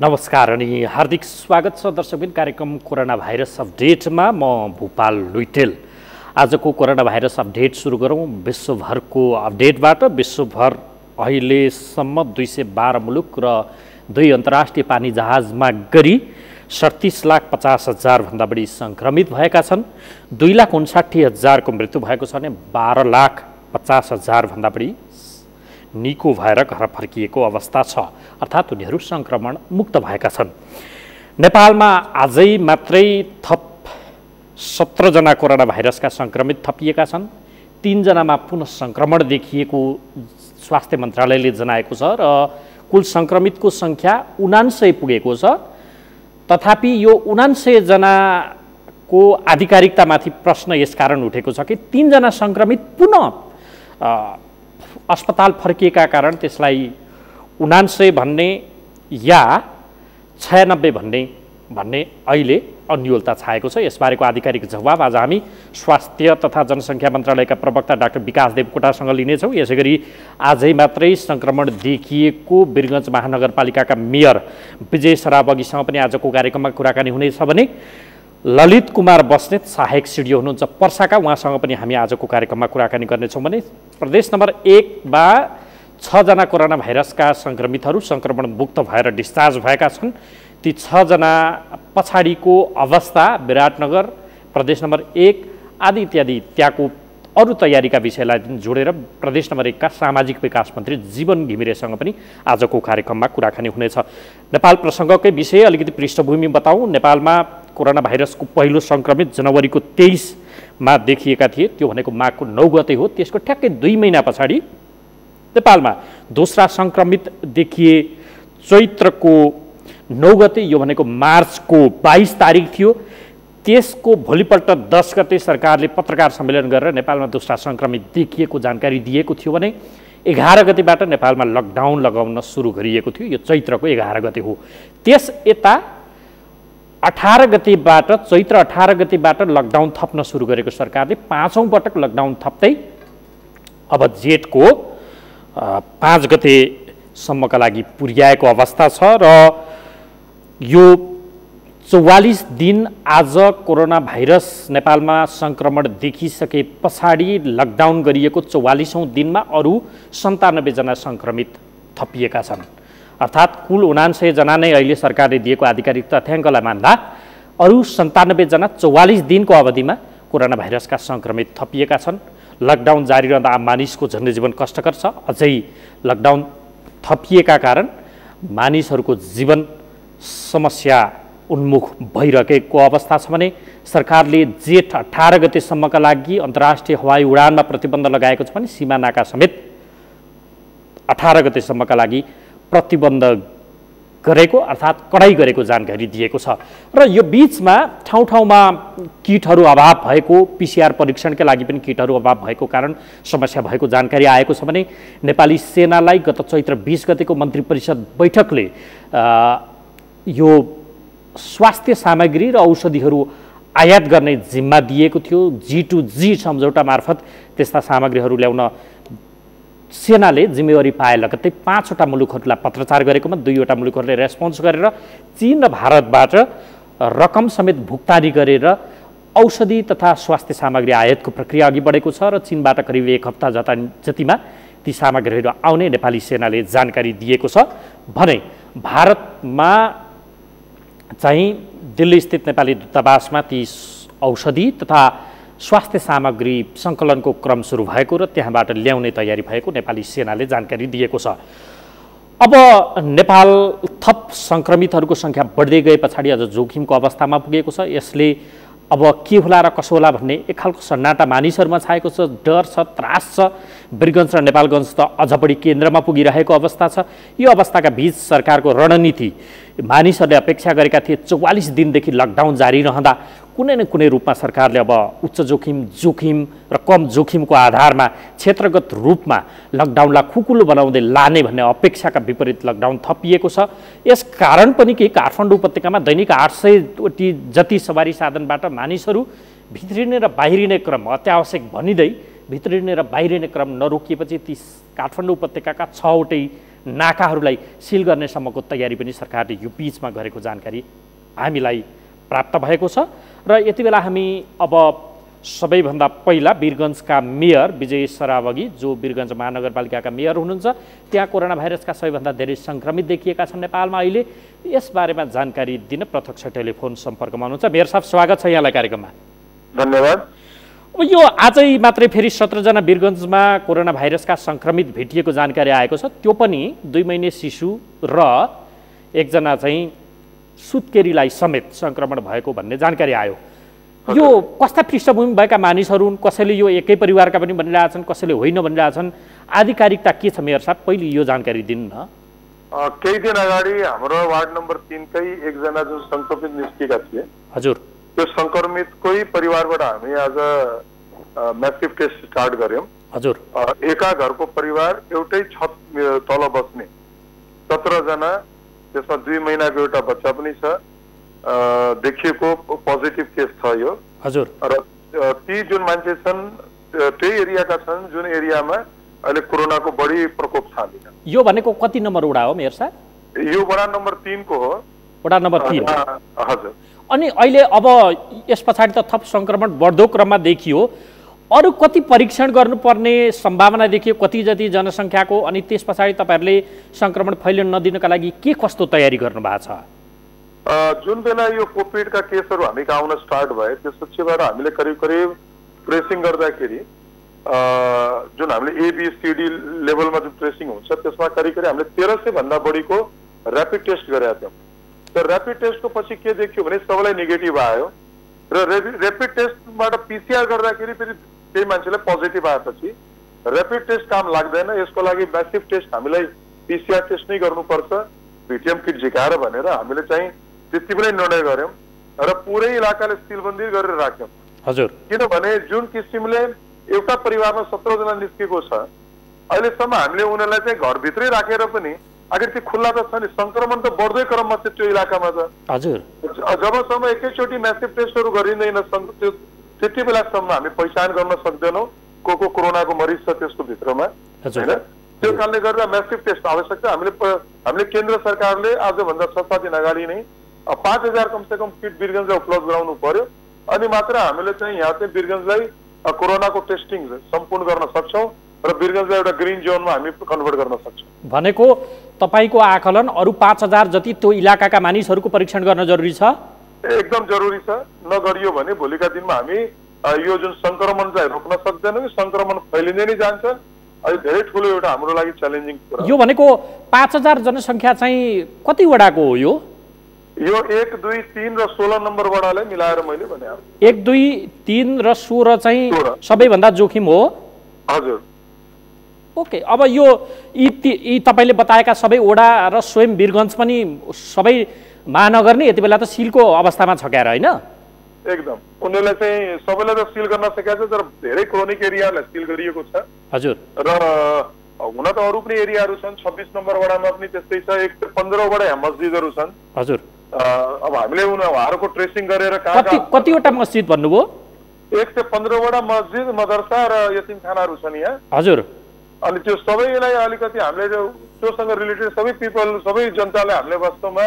नमस्कार अनि हार्दिक स्वागत छ दर्शकबिन कार्यक्रम कोरोना भाइरस अपडेटमा। म भूपाल लुइटेल। आजको कोरोना भाइरस अपडेट सुरु गरौँ विश्वभरको अपडेटबाट। विश्वभर अहिलेसम्म 212 मुलुक र 2 अन्तर्राष्ट्रिय पानी जहाजमा गरी 37,50,000 भन्दा बढी संक्रमित भएका छन्। 2,59,000 को मृत्यु भएको छ भने 12,50,000 भन्दा बढी निको भएर घर फर्किएको अवस्था छ, अर्थात् उनीहरू संक्रमण मुक्त भएका छन्। नेपालमा आजै मात्रै थप 17 जना कोरोना भाइरसका संक्रमित थपिएका छन्। 3 जनामा पुनः संक्रमण देखिएको स्वास्थ्य मन्त्रालयले जनाएको छ र कुल संक्रमितको संख्या 79 पुगेको छ। तथापि यो 79 जनाको आधिकारिकतामाथि प्रश्न यसकारण उठेको छ कि 3 जना संक्रमित पुनः अस्पताल फर्किएका कारण त्यसलाई 79 भन्ने या 96 भन्ने अहिले अन्योलता छाएको छ। यसबारेको आधिकारिक जवाब आज हामी स्वास्थ्य तथा जनसङ्ख्या मन्त्रालयका प्रवक्ता डाक्टर विकास देवकोटासँग लिनेछौँ। यसैगरी आजै मात्रै संक्रमण देखिएको वीरगञ्ज महानगरपालिकाका मेयर विजय सराबगीसँग पनि आजको कार्यक्रममा कुराकानी हुनेछ भने ललित कुमार बस्नेत सहायक सिडिओ हुनुहुन्छ पर्साका, उहाँसँग पनि हामी आजको कार्यक्रममा कुराकानी गर्नेछौँ। भने प्रदेश नम्बर 1 मा 6 जना कोरोना भाइरसका संक्रमितहरू संक्रमण मुक्त भएर डिस्चार्ज भएका छन्। ती 6 जना पछाडिको अवस्था विराटनगर, प्रदेश नम्बर 1 आदि इत्यादि त्यहाँको अरू तयारीका विषयलाई जोडेर प्रदेश नम्बर 1 का सामाजिक विकास मन्त्री जीवन घिमिरेसँग पनि आजको कार्यक्रममा कुराकानी हुनेछ। नेपाल प्रसङ्गकै विषय अलिकति पृष्ठभूमि बताउँ। नेपालमा कोरोना भाइरसको पहिलो संक्रमित जनवरीको 23 मा देखिएका थिए। त्यो भनेको माघको 9 गते हो। त्यसको ठ्याक्कै 2 महिना पछाडि नेपालमा दोस्रा संक्रमित देखिए चैत्रको 9 गते, यो भनेको मार्चको 22 तारिक थियो। त्यसको भोलिपल्ट 10 गते सरकारले पत्रकार सम्मेलन गरेर नेपालमा दोस्रा संक्रमित देखिएको जानकारी दिएको थियो भने 11 गतेबाट नेपालमा लकडाउन लगाउन सुरु गरिएको थियो। यो चैत्रको 11 गते हो। त्यस यता 18 गतेबाट चैत्र 18 गतेबाट लकडाउन थप्न सुरु गरेको सरकारले 5औं पटक लकडाउन थप्दै अब जेठको 5 गतेसम्मका लागि पुर्याएको अवस्था छ र यो 44 दिन आज कोरोना भाइरस नेपालमा संक्रमण देखिसके पछाडि लकडाउन गरिएको 44औं दिनमा अरू 97 जना संक्रमित थपिएका छन्। अर्थात् कुल 79 जना नै अहिले सरकारले दिएको आधिकारिक तथ्याङ्कलाई मान्दा अरू 97 जना 44 दिनको अवधिमा कोरोना भाइरसका संक्रमित थपिएका छन्। लकडाउन जारी रहँदा आम मानिसको जनजीवन कष्टकर छ। अझै लकडाउन थपिएका कारण मानिसहरूको जीवन समस्या उन्मुख भइरहेको अवस्था छ भने सरकारले जेठ 18 गतेसम्मका लागि अन्तर्राष्ट्रिय हवाई उडानमा प्रतिबन्ध लगाएको छ भने सीमा नाका समेत 18 गतेसम्मका लागि प्रतिबन्ध गरेको अर्थात् कडाई गरेको जानकारी दिएको छ। र यो बीचमा ठाउँ ठाउँमा किटहरू अभाव भएको, पीसीआर परीक्षणका लागि पनि किटहरू अभाव भएको कारण समस्या भएको जानकारी आएको छ भने नेपाली सेनालाई गत चैत्र 20 गतेको मन्त्री परिषद बैठकले यो स्वास्थ्य सामग्री र औषधिहरू आयात गर्ने जिम्मा दिएको थियो। G2G सम्झौता मार्फत त्यस्ता सामग्रीहरू ल्याउन सेनाले जिम्मेवारी पाए लगत्तै 5 वटा मुलुकहरूलाई पत्रचार गरेकोमा 2 वटा मुलुकहरूले रेस्पोन्स गरेर चीन र भारतबाट रकम समेत भुक्तानी गरेर औषधि तथा स्वास्थ्य सामग्री आयातको प्रक्रिया अघि बढेको छ र चीनबाट करिब 1 हप्ता जतिमा ती सामग्रीहरू आउने नेपाली सेनाले जानकारी दिएको छ भने भारतमा चाहिँ दिल्ली स्थित नेपाली दूतावासमा ती औषधि तथा स्वास्थ्य सामग्री सङ्कलनको क्रम सुरु भएको र त्यहाँबाट ल्याउने तयारी भएको नेपाली सेनाले जानकारी दिएको छ। अब नेपाल थप सङ्क्रमितहरूको सङ्ख्या बढ्दै गए पछाडि अझ जोखिमको अवस्थामा पुगेको छ। यसले अब के होला र कसो होला भन्ने एक खालको सन्नाटा मानिसहरूमा छाएको छ। डर छ, त्रास छ। वीरगञ्ज र नेपालगञ्ज त अझ बढी केन्द्रमा पुगिरहेको अवस्था छ। यो अवस्थाका बीच सरकारको रणनीति मानिसहरूले अपेक्षा गरेका थिए 44 दिनदेखि लकडाउन जारी रहँदा कुनै न कुनै रूपमा सरकारले अब उच्च जोखिम र कम जोखिमको आधारमा क्षेत्रगत रूपमा लकडाउनलाई खुकुलो बनाउँदै लाने भन्ने अपेक्षाका विपरीत लकडाउन थपिएको छ। यस कारण पनि कि काठमाडौँ उपत्यकामा दैनिक 800 जति सवारी साधनबाट मानिसहरू भित्रिने र बाहिरिने क्रम अत्यावश्यक भनिँदै भित्रिने र बाहिरिने क्रम नरोकिएपछि ती काठमाडौँ उपत्यकाका 6 वटै नाकाहरूलाई सिल गर्नेसम्मको तयारी पनि सरकारले यो बीचमा गरेको जानकारी हामीलाई प्राप्त भएको छ। र यति बेला हामी अब सबैभन्दा पहिला वीरगञ्जका मेयर विजय सरावगी, जो वीरगञ्ज महानगरपालिकाका मेयर हुनुहुन्छ, त्यहाँ कोरोना भाइरसका सबैभन्दा धेरै सङ्क्रमित देखिएका छन् नेपालमा अहिले। यसबारेमा जानकारी दिन प्रत्यक्ष टेलिफोन सम्पर्कमा हुनुहुन्छ। मेयर साहब, स्वागत छ यहाँलाई कार्यक्रममा। धन्यवाद। अब यो आजै मात्रै फेरि 17 जना वीरगञ्जमा कोरोना भाइरसका सङ्क्रमित भेटिएको जानकारी आएको छ, त्यो पनि 2 महिने शिशु र एकजना चाहिँ सुत्केरीलाई समेत सङ्क्रमण भएको भन्ने जानकारी आयो। यो कस्ता पृष्ठभूमि भएका मानिसहरू हुन्? कसैले यो एकै परिवारका पनि भनिरहेछन्, कसैले होइन भनिरहेछन्। आधिकारिकता के छ मेयर साहब, पहिले यो जानकारी दिनु न। केही दिन अगाडि हाम्रो वार्ड नम्बर 3 कै एकजना जो सङ्क्रमित निस्केका थिए, हजुर, त्यो सङ्क्रमितकै परिवारबाट हामी आज म्यासिभ टेस्ट स्टार्ट गर्यौँ। हजुर, एका घरको परिवार एउटै छत तल बस्ने 17 जना, त्यसमा 2 महिनाको एउटा बच्चा पनि छ, देखिएको पोजिटिभ केस छ यो। हजुर, र ती जुन मान्छे छन् त्यही एरियाका छन् जुन एरियामा अहिले कोरोनाको बढी प्रकोप छ। यो भनेको कति नम्बर वडा हो मेयर साहब? यो वडा नम्बर 3 को हो। वडा नम्बर 3। हजुर। अनि अहिले अब यस पछाडि त थप सङ्क्रमण बढ्दो क्रममा देखियो, अरू कति परीक्षण गर्नुपर्ने सम्भावना देखियो, कति जति जनसङ्ख्याको? अनि त्यस पछाडि तपाईँहरूले सङ्क्रमण फैलिन नदिनका लागि के कस्तो तयारी गर्नुभएको छ? जुन बेला यो कोभिडका केसहरू हामी कहाँ आउन स्टार्ट भए त्यसपछिबाट हामीले करिब करिब ट्रेसिङ गर्दाखेरि जुन हामीले ABCD लेभलमा जुन ट्रेसिङ हुन्छ त्यसमा करिब करिब हामीले 1300 भन्दा बढीको ऱ्यापिड टेस्ट गरेका थियौँ। र ऱ्यापिड टेस्टको पछि के देखियो भने सबैलाई नेगेटिभ आयो र ऱ्यापिड टेस्टबाट PCR गर्दाखेरि फेरि केही मान्छेलाई पोजिटिभ आएपछि ऱ्यापिड टेस्ट काम लाग्दैन, यसको लागि म्यासिभ टेस्ट हामीलाई PCR टेस्ट नै गर्नुपर्छ, VTM किट झिकाएर भनेर हामीले चाहिँ त्यति पनि निर्णय गर्यौँ र पुरै इलाकाले सिलबन्दी गरेर राख्यौँ। हजुर। किनभने जुन किसिमले एउटा परिवारमा 17 जना निस्केको छ, अहिलेसम्म हामीले उनीहरूलाई चाहिँ घरभित्रै राखेर पनि अगर त्यो खुल्ला त छ नि, सङ्क्रमण त बढ्दै क्रममा छ त्यो इलाकामा त। हजुर। जबसम्म एकैचोटि म्यासिभ टेस्टहरू गरिँदैन त्यति बेलासम्म हामी पहिचान गर्न सक्दैनौँ को कोरोनाको मरिज छ त्यसको भित्रमा, होइन? त्यो कारणले गर्दा म्यासिभ टेस्ट आवश्यकता। हामीले केन्द्र सरकारले आजभन्दा 6-7 दिन अगाडि नै 5000 कमसेकम किट वीरगञ्जलाई उपलब्ध गराउनु पर्यो, अनि मात्र हामीले चाहिँ यहाँ चाहिँ वीरगञ्जलाई कोरोनाको टेस्टिङ सम्पूर्ण गर्न सक्छौँ र वीरगञ्जलाई एउटा ग्रिन जोनमा हामी कन्भर्ट गर्न सक्छौँ। भनेको तपाईँको आकलन अरू 5000 जति त्यो इलाकाका मानिसहरूको परीक्षण गर्न जरुरी छ? एकदम जरुरी छ। नगरियो भने भोलिका दिनमा हामी यो जुन सङ्क्रमणलाई रोक्न सक्दैनौँ, सङ्क्रमण फैलिँदै नै जान्छ। अहिले धेरै ठुलो एउटा हाम्रो लागि च्यालेन्जिङ कुरा। यो भनेको 5000 जनसङ्ख्या चाहिँ कति वडाको हो यो? यो 1, 2, 3 र 16 नम्बर वडालाई मिलाएर मैले भने। 1, 2, 3 र 16 चाहिँ सबैभन्दा जोखिम हो? हजुर। ओके। अब यो यी तपाईँले बताएका सबै वडा र स्वयं वीरगञ्ज पनि सबै महानगर नै यति बेला त सिलको अवस्थामा छ क्यार, होइन? एकदम। उनीहरूलाई चाहिँ सबैलाई त सिल गर्न सकेको छ, तर धेरै क्रोनिक एरियालाई सिल गरिएको छ। हजुर। र हुन त अरू पनि एरियाहरू छन्, 26 नम्बर वडामा पनि त्यस्तै छ, 115 वडा मस्जिदहरू छन्। हजुर। अब हामीले उनीहरूको ट्रेसिङ गरेर कतिवटा मस्जिद भन्नुभयो? 115 वडा मस्जिद, मदरसा र यतिमखानाहरू छन् यहाँ। हजुर। अनि त्यो सबैलाई अलिकति हामीले त्योसँग रिलेटेड सबै जनतालाई हामीले वास्तवमा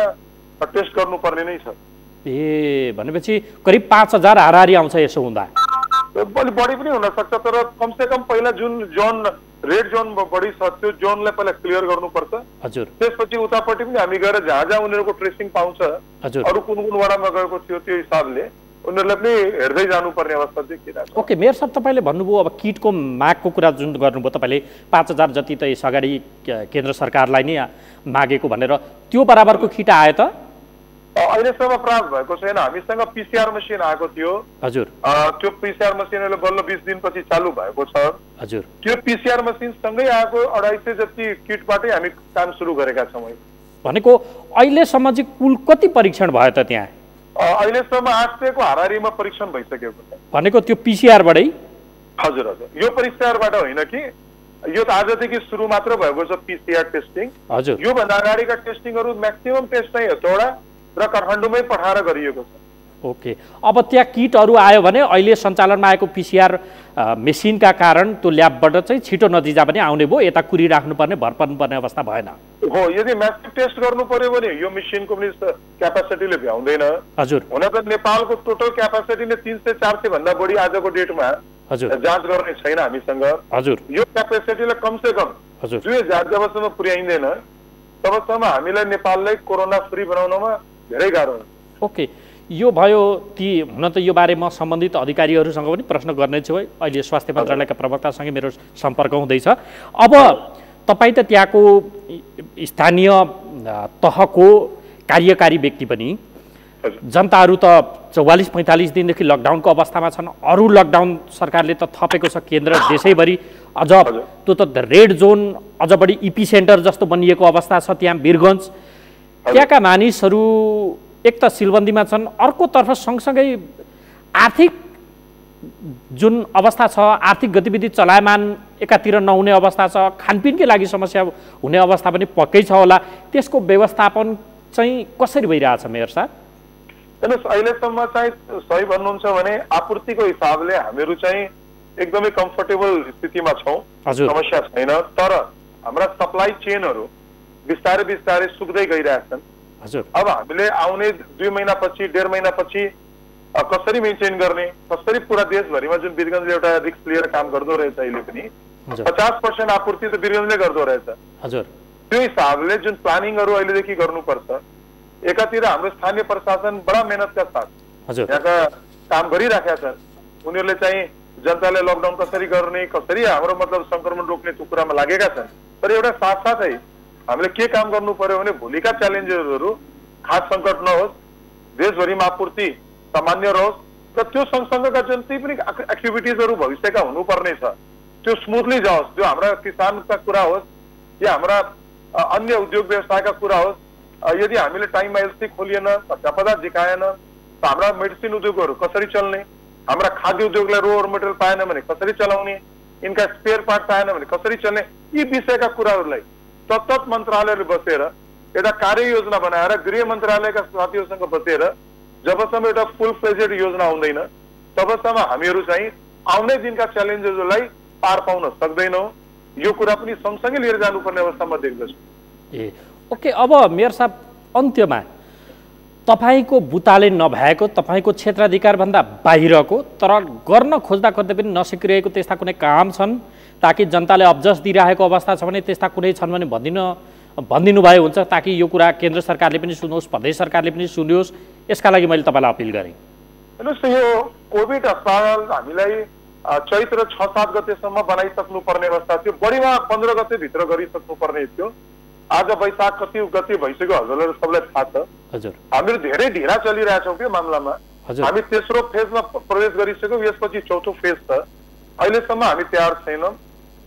टेस्ट गर्नुपर्ने नै छ। ए, भनेपछि करिब 5000 हाराहारी आउँछ यसो हुँदा? अलि बढी पनि हुनसक्छ, तर कमसेकम पहिला जुन जोन रेड जोन बढी छ त्यो जोनलाई पहिला क्लियर गर्नुपर्छ। हजुर। त्यसपछि उतापट्टि पनि हामी गएर जहाँ जहाँ उनीहरूको ट्रेसिङ पाउँछ, अरू कुन कुन वडामा गएको थियो त्यो हिसाबले उनीहरूलाई पनि हेर्दै जानुपर्ने अवस्था देखिरहेको छ। ओके मेयर साहब, तपाईँले भन्नुभयो अब किटको मागको कुरा जुन गर्नुभयो तपाईँले 5000 जति त यस अगाडि केन्द्र सरकारलाई नै मागेको भनेर, त्यो बराबरको किट आयो त? अहिलेसम्म प्राप्त भएको छैन। हामीसँग PCR मसिन आएको थियो। हजुर। त्यो PCR मसिन अहिले बल्ल 20 दिनपछि चालु भएको छ। हजुर। त्यो PCR मसिन सँगै आएको 250 जति किटबाटै हामी काम सुरु गरेका छौँ। भनेको अहिलेसम्म चाहिँ कुल कति परीक्षण भयो त त्यहाँ? अहिलेसम्म 800 को हाराहारीमा परीक्षण भइसकेको छ। भनेको त्यो PCR-बाटै? हजुर हजुर। यो PCR-बाट होइन कि, यो त आजदेखि सुरु मात्र भएको छ PCR टेस्टिङ। हजुर। योभन्दा अगाडिका टेस्टिङहरू म्याक्सिमम टेस्ट चाहिँ हेटौडा र काठमाडौँमै पठाएर गरिएको छ। ओके, अब त्यहाँ किटहरू आयो भने अहिले सञ्चालनमा आएको पिसिआर मेसिनका कारण त्यो ल्याबबाट चाहिँ छिटो नतिजा पनि आउने भयो, यता कुरिराख्नुपर्ने भर पर्नुपर्ने अवस्था भएन। हो, यदि म्यासिभ टेस्ट गर्नु पर्यो भने यो मेसिनको पनि क्यापासिटीले भ्याउँदैन। हजुर, हुन त नेपालको टोटल क्यापासिटी नै 300-400 भन्दा बढी आजको डेटमा हजुर जाँच गर्ने छैन हामीसँग। हजुर, यो क्यापासिटीलाई कमसे कम 2000 जबसम्म पुर्याइँदैन तबसम्म हामीलाई नेपाललाई कोरोना फ्री बनाउनमा धेरै गाह्रो हुन्छ। ओके, यो भयो ती। हुन त यो बारे म सम्बन्धित अधिकारीहरूसँग पनि प्रश्न गर्नेछु है, अहिले स्वास्थ्य मन्त्रालयका प्रवक्तासँगै मेरो सम्पर्क हुँदैछ। अब तपाईँ त त्यहाँको स्थानीय तहको कार्यकारी व्यक्ति पनि, जनताहरू त 44-45 दिनदेखि लकडाउनको अवस्थामा छन्। अरू लकडाउन सरकारले त थपेको छ, केन्द्र देशैभरि अझ त्यो त रेड जोन, अझ बढी इपी सेन्टर जस्तो बनिएको अवस्था छ त्यहाँ वीरगञ्ज। त्यहाँका मानिसहरू एक त सिलबन्दीमा छन्, अर्कोतर्फ सँगसँगै आर्थिक जुन अवस्था छ, आर्थिक गतिविधि चलायमान एकातिर नहुने अवस्था छ, खानपिनकै लागि समस्या हुने अवस्था पनि पक्कै छ होला। त्यसको व्यवस्थापन चाहिँ कसरी भइरहेछ मेयर साहब? हेर्नुहोस्, अहिलेसम्म चाहिँ सही भन्नुहुन्छ भने आपूर्तिको हिसाबले हामीहरू चाहिँ एकदमै कम्फर्टेबल स्थितिमा छौँ, समस्या छैन। तर हाम्रा सप्लाई चेनहरू बिस्तारै बिस्तारै सुक्दै गइरहेछन्। अब हामीले आउने 2 महिनापछि 1.5 महिनापछि कसरी मेन्टेन गर्ने, कसरी पुरा देशभरिमा जुन वीरगञ्जले एउटा रिस्क लिएर काम गर्दो रहेछ, अहिले पनि 50% आपूर्ति त वीरगञ्जले गर्दो रहेछ। त्यो हिसाबले जुन प्लानिङहरू अहिलेदेखि गर्नुपर्छ, एकातिर हाम्रो स्थानीय प्रशासन बडा मेहनतका साथ यहाँका काम गरिराखेका छन्। उनीहरूले चाहिँ जनतालाई लकडाउन कसरी गर्ने, कसरी हाम्रो मतलब संक्रमण रोक्ने त्यो कुरामा लागेका छन्। तर एउटा साथसाथै हामीले के काम गर्नु पर्यो भने भोलिका च्यालेन्जेसहरू खास सङ्कट नहोस्, देशभरिमा आपूर्ति सामान्य रहोस् र त्यो सँगसँगका जति पनि एक्टिभिटिजहरू भविष्यका हुनुपर्ने छ त्यो स्मुथली जाओस्। जो हाम्रा किसानका कुरा होस् या हाम्रा अन्य उद्योग व्यवसायका कुरा होस्, यदि हामीले टाइममा एलसी खोलिएन, पदार्थ झिकाएन त हाम्रा मेडिसिन उद्योगहरू कसरी चल्ने, हाम्रा खाद्य उद्योगलाई रो मेटेरियल पाएन भने कसरी चलाउने, इनका स्पेयर पार्ट पाएन भने कसरी चल्ने, यी विषयका कुराहरूलाई तत्त मन्त्रालयले बसेर एउटा कार्ययोजना बनाएर गृह मन्त्रालयका साथीहरूसँग बसेर जबसम्म एउटा फुल फ्लेजेड योजना हुँदैन तबसम्म हामीहरू चाहिँ आउने दिनका च्यालेन्जेसहरूलाई पार पाउन सक्दैनौँ। यो कुरा पनि सँगसँगै लिएर जानुपर्ने अवस्थामा देख्दछु। ओके, अब मेयर साहब अन्त्यमा तपाईको बुताले नभएको, तपाईको क्षेत्राधिकारभन्दा बाहिरको तर गर्न खोज्दा खोज्दै पनि नसकिरहेको त्यस्ता कुनै काम छन् ताकि जनताले अब्जस दिइरहेको अवस्था छ भने त्यस्ता कुनै छन् भने भनिदिनु भए हुन्छ, ताकि यो कुरा केन्द्र सरकारले पनि सुनोस्, प्रदेश सरकारले पनि सुन्योस्। यसका लागि मैले तपाईँलाई अपिल गरेँ। हेर्नुहोस्, यो कोभिड अस्पताल हामीलाई चैत्र 6-7 गतेसम्म बनाइसक्नु पर्ने अवस्था थियो, बढीमा 15 गतेभित्र गरिसक्नु पर्ने थियो। आज वैशाख कति गति भइसक्यो हजुरलाई सबलाई थाहा छ। हामीहरू धेरै ढिला चलिरहेछौँ त्यो मामलामा। हामी तेस्रो फेजमा प्रवेश गरिसक्यौँ, यसपछि चौथो फेज छ। अहिलेसम्म हामी तयार छैनौँ।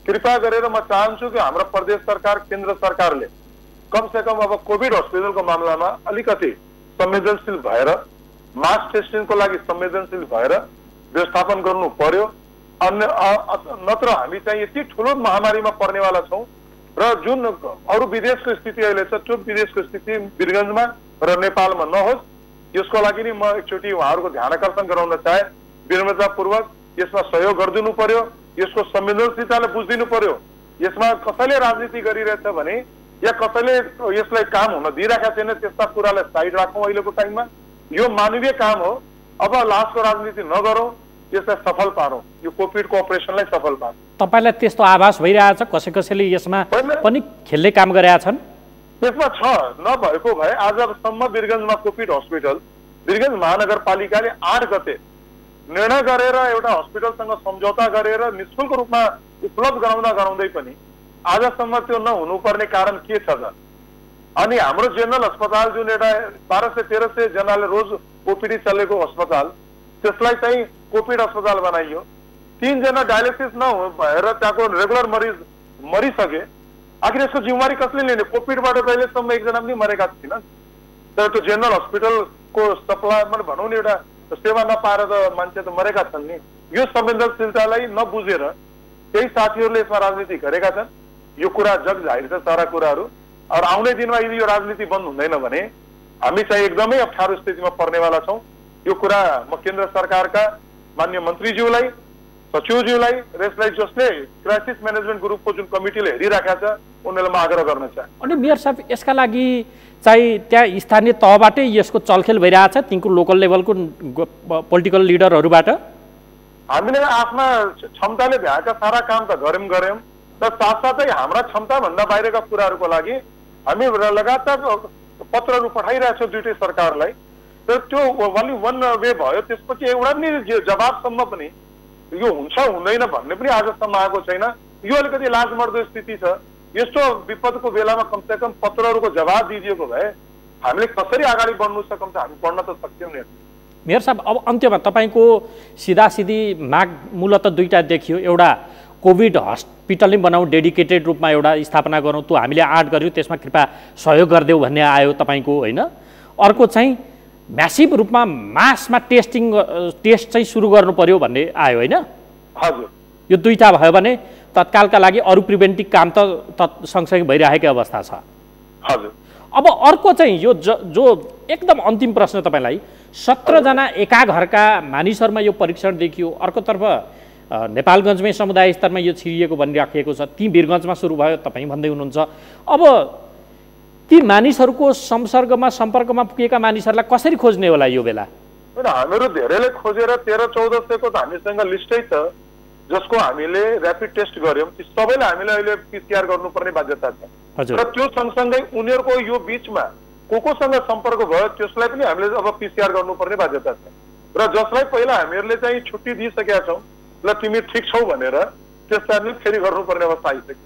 कृपया गरेर म चाहन्छु कि हाम्रो प्रदेश सरकार, केन्द्र सरकारले कमसे कम अब कोभिड हस्पिटलको मामलामा अलिकति संवेदनशील भएर, मास टेस्टिङको लागि संवेदनशील भएर व्यवस्थापन गर्नु पर्यो। नत्र हामी चाहिँ यति ठुलो महामारीमा पर्नेवाला छौँ र जुन अरू विदेशको स्थिति अहिले छ त्यो विदेशको स्थिति वीरगञ्जमा र नेपालमा नहोस्, यसको लागि नि म एकचोटि उहाँहरूको ध्यान आकर्षण गराउन चाहे। विनम्रतापूर्वक यसमा सहयोग गरिदिनु पर्यो, यसको संवेदनशीलताले बुझिदिनु पर्यो। यसमा कसैले राजनीति गरिरहेछ भने या कसैले यसलाई काम हुन दिइरहेका छैन, त्यस्ता कुरालाई साइड राखौँ। अहिलेको टाइममा यो मानवीय काम हो। अब लासको राजनीति नगरौँ, यसलाई सफल पारौँ, यो कोभिडको अपरेसनलाई सफल पारौँ। तपाईँलाई त्यस्तो आभास भइरहेछ कसैले यसमा पनि खेल्ने काम गरेका छन्? त्यसमा छ, नभएको भए आजसम्म वीरगञ्जमा कोभिड हस्पिटल वीरगञ्ज महानगरपालिकाले 8 गते निर्णय गरेर एउटा हस्पिटलसँग सम्झौता गरेर निःशुल्क रूपमा उपलब्ध गराउँदै पनि आजसम्म त्यो नहुनुपर्ने कारण के छ त? अनि हाम्रो जेनरल अस्पताल जुन एउटा 1200-1300 जनाले रोज ओपिडी चलेको अस्पताल, त्यसलाई चाहिँ कोभिड अस्पताल बनाइयो। 3 जना डायलिसिस नभएर त्यहाँको रेगुलर मरिज मरिसके। आखिर यसको जिम्मेवारी कसले लिने? कोभिडबाट अहिलेसम्म 1 जना पनि मरेका छैनन्। तर त्यो जेनरल हस्पिटलको सप्लाई भनौँ न एउटा सेवा नपाएर त मान्छे त मरेका छन् नि। यो संवेदनशीलतालाई नबुझेर केही साथीहरूले यसमा राजनीति गरेका छन्। यो कुरा जग जाहिर छ सारा कुराहरू। और आउने दिनमा यदि यो राजनीति बन्द हुँदैन भने हामी चाहिँ एकदमै अप्ठ्यारो स्थितिमा पर्नेवाला छौँ। यो कुरा म केन्द्र सरकारका माननीय मन्त्रीज्यूलाई, सचिवज्यूलाई र यसलाई जसले क्राइसिस म्यानेजमेन्ट ग्रुपको जुन कमिटीले हेरिराखेको छ उनीहरूलाई म आग्रह गर्न चाहन्छु। अनि मेयर साहब यसका लागि चाहिँ त्यहाँ स्थानीय तहबाटै यसको चलखेल भइरहेछ, तिनको लोकल लेभलको पोलिटिकल लिडरहरूबाट? हामीले आफ्ना क्षमताले भ्याएका सारा काम त गऱ्यौँ र साथसाथै हाम्रा क्षमताभन्दा बाहिरका कुराहरूको लागि हामी लगातार पत्रहरू पठाइरहेछौँ दुईटै सरकारलाई। तर त्यो ओन्ली वन वे भयो, त्यसपछि एउटा पनि जवाबसम्म पनि यो हुन्छ हुँदैन भन्ने पनि आजसम्म आएको छैन। यो अलिकति लाजमर्दो स्थिति छ। यस्तो विपदको बेलामा कमसेकम पत्रहरूको जवाब दिइदिएको भए हामीले कसरी अगाडि बढ्नु सकौँ त हामी पढ्न त सक्थ्यौँ नि। मेयर साहब, अब अन्त्यमा तपाईँको सिधासिधी माग मूलत दुईवटा देखियो। एउटा कोभिड हस्पिटल नै बनाऊ, डेडिकेटेड रूपमा एउटा स्थापना गरौँ, त्यो हामीले आँट गऱ्यौँ, त्यसमा कृपया सहयोग गरिदेऊ भन्ने आयो तपाईँको, होइन? अर्को चाहिँ म्यासिभ रूपमा मासमा टेस्ट चाहिँ सुरु गर्नु पर्यो भन्ने आयो, होइन? हजुर। यो दुईवटा भयो भने तत्कालका लागि अरू प्रिभेन्टिभ काम त सँगसँगै भइरहेकै अवस्था छ। हजुर। अब अर्को चाहिँ यो जो एकदम अन्तिम प्रश्न तपाईँलाई, 17 जना एका घरका मानिसहरूमा यो परीक्षण देखियो। अर्कोतर्फ नेपालगञ्जमै समुदाय स्तरमा यो छिरिएको भनिराखिएको छ, ती वीरगञ्जमा सुरु भयो, तपाईँ भन्दै हुनुहुन्छ। अब ती मानिसहरूको सम्पर्कमा पुगेका मानिसहरूलाई कसरी खोज्ने होला यो बेला? हामीहरू धेरैले खोजेर 13-14 सयको त हामीसँग लिस्टै छ, जसको हामीले ऱ्यापिड टेस्ट गऱ्यौँ। ती सबैले हामीले अहिले PCR गर्नुपर्ने बाध्यता छ र त्यो सँगसँगै उनीहरूको यो बिचमा कोसँग सम्पर्क भयो त्यसलाई पनि हामीले अब PCR गर्नुपर्ने बाध्यता छ। र जसलाई पहिला हामीहरूले चाहिँ छुट्टी दिइसकेका छौँ, ल तिमी ठिक छौ भनेर, त्यसलाई पनि फेरि गर्नुपर्ने अवस्था आइसक्यो।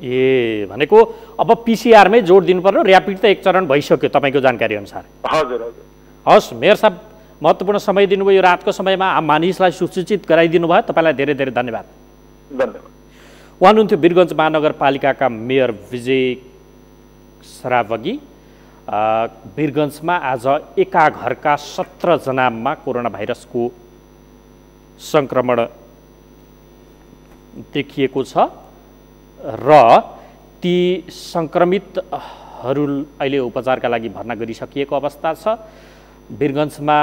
ए भनेको अब PCR मै जोड दिनु पर्यो, ऱ्यापिड त एक चरण भइसक्यो तपाईँको जानकारी अनुसार? हजुर हजुर। हस् मेयर साहब, महत्त्वपूर्ण समय दिनुभयो, यो रातको समयमा मानिसलाई सुसूचित गराइदिनु भयो, तपाईँलाई धेरै धेरै धन्यवाद। धन्यवाद। उहाँ हुनुहुन्थ्यो वीरगञ्ज महानगरपालिकाका मेयर विजय सरावगी। वीरगञ्जमा आज एका घरका 17 जनामा कोरोना भाइरसको सङ्क्रमण देखिएको छ र ती सङ्क्रमितहरू अहिले उपचारका लागि भर्ना गरिसकिएको अवस्था छ। वीरगञ्जमा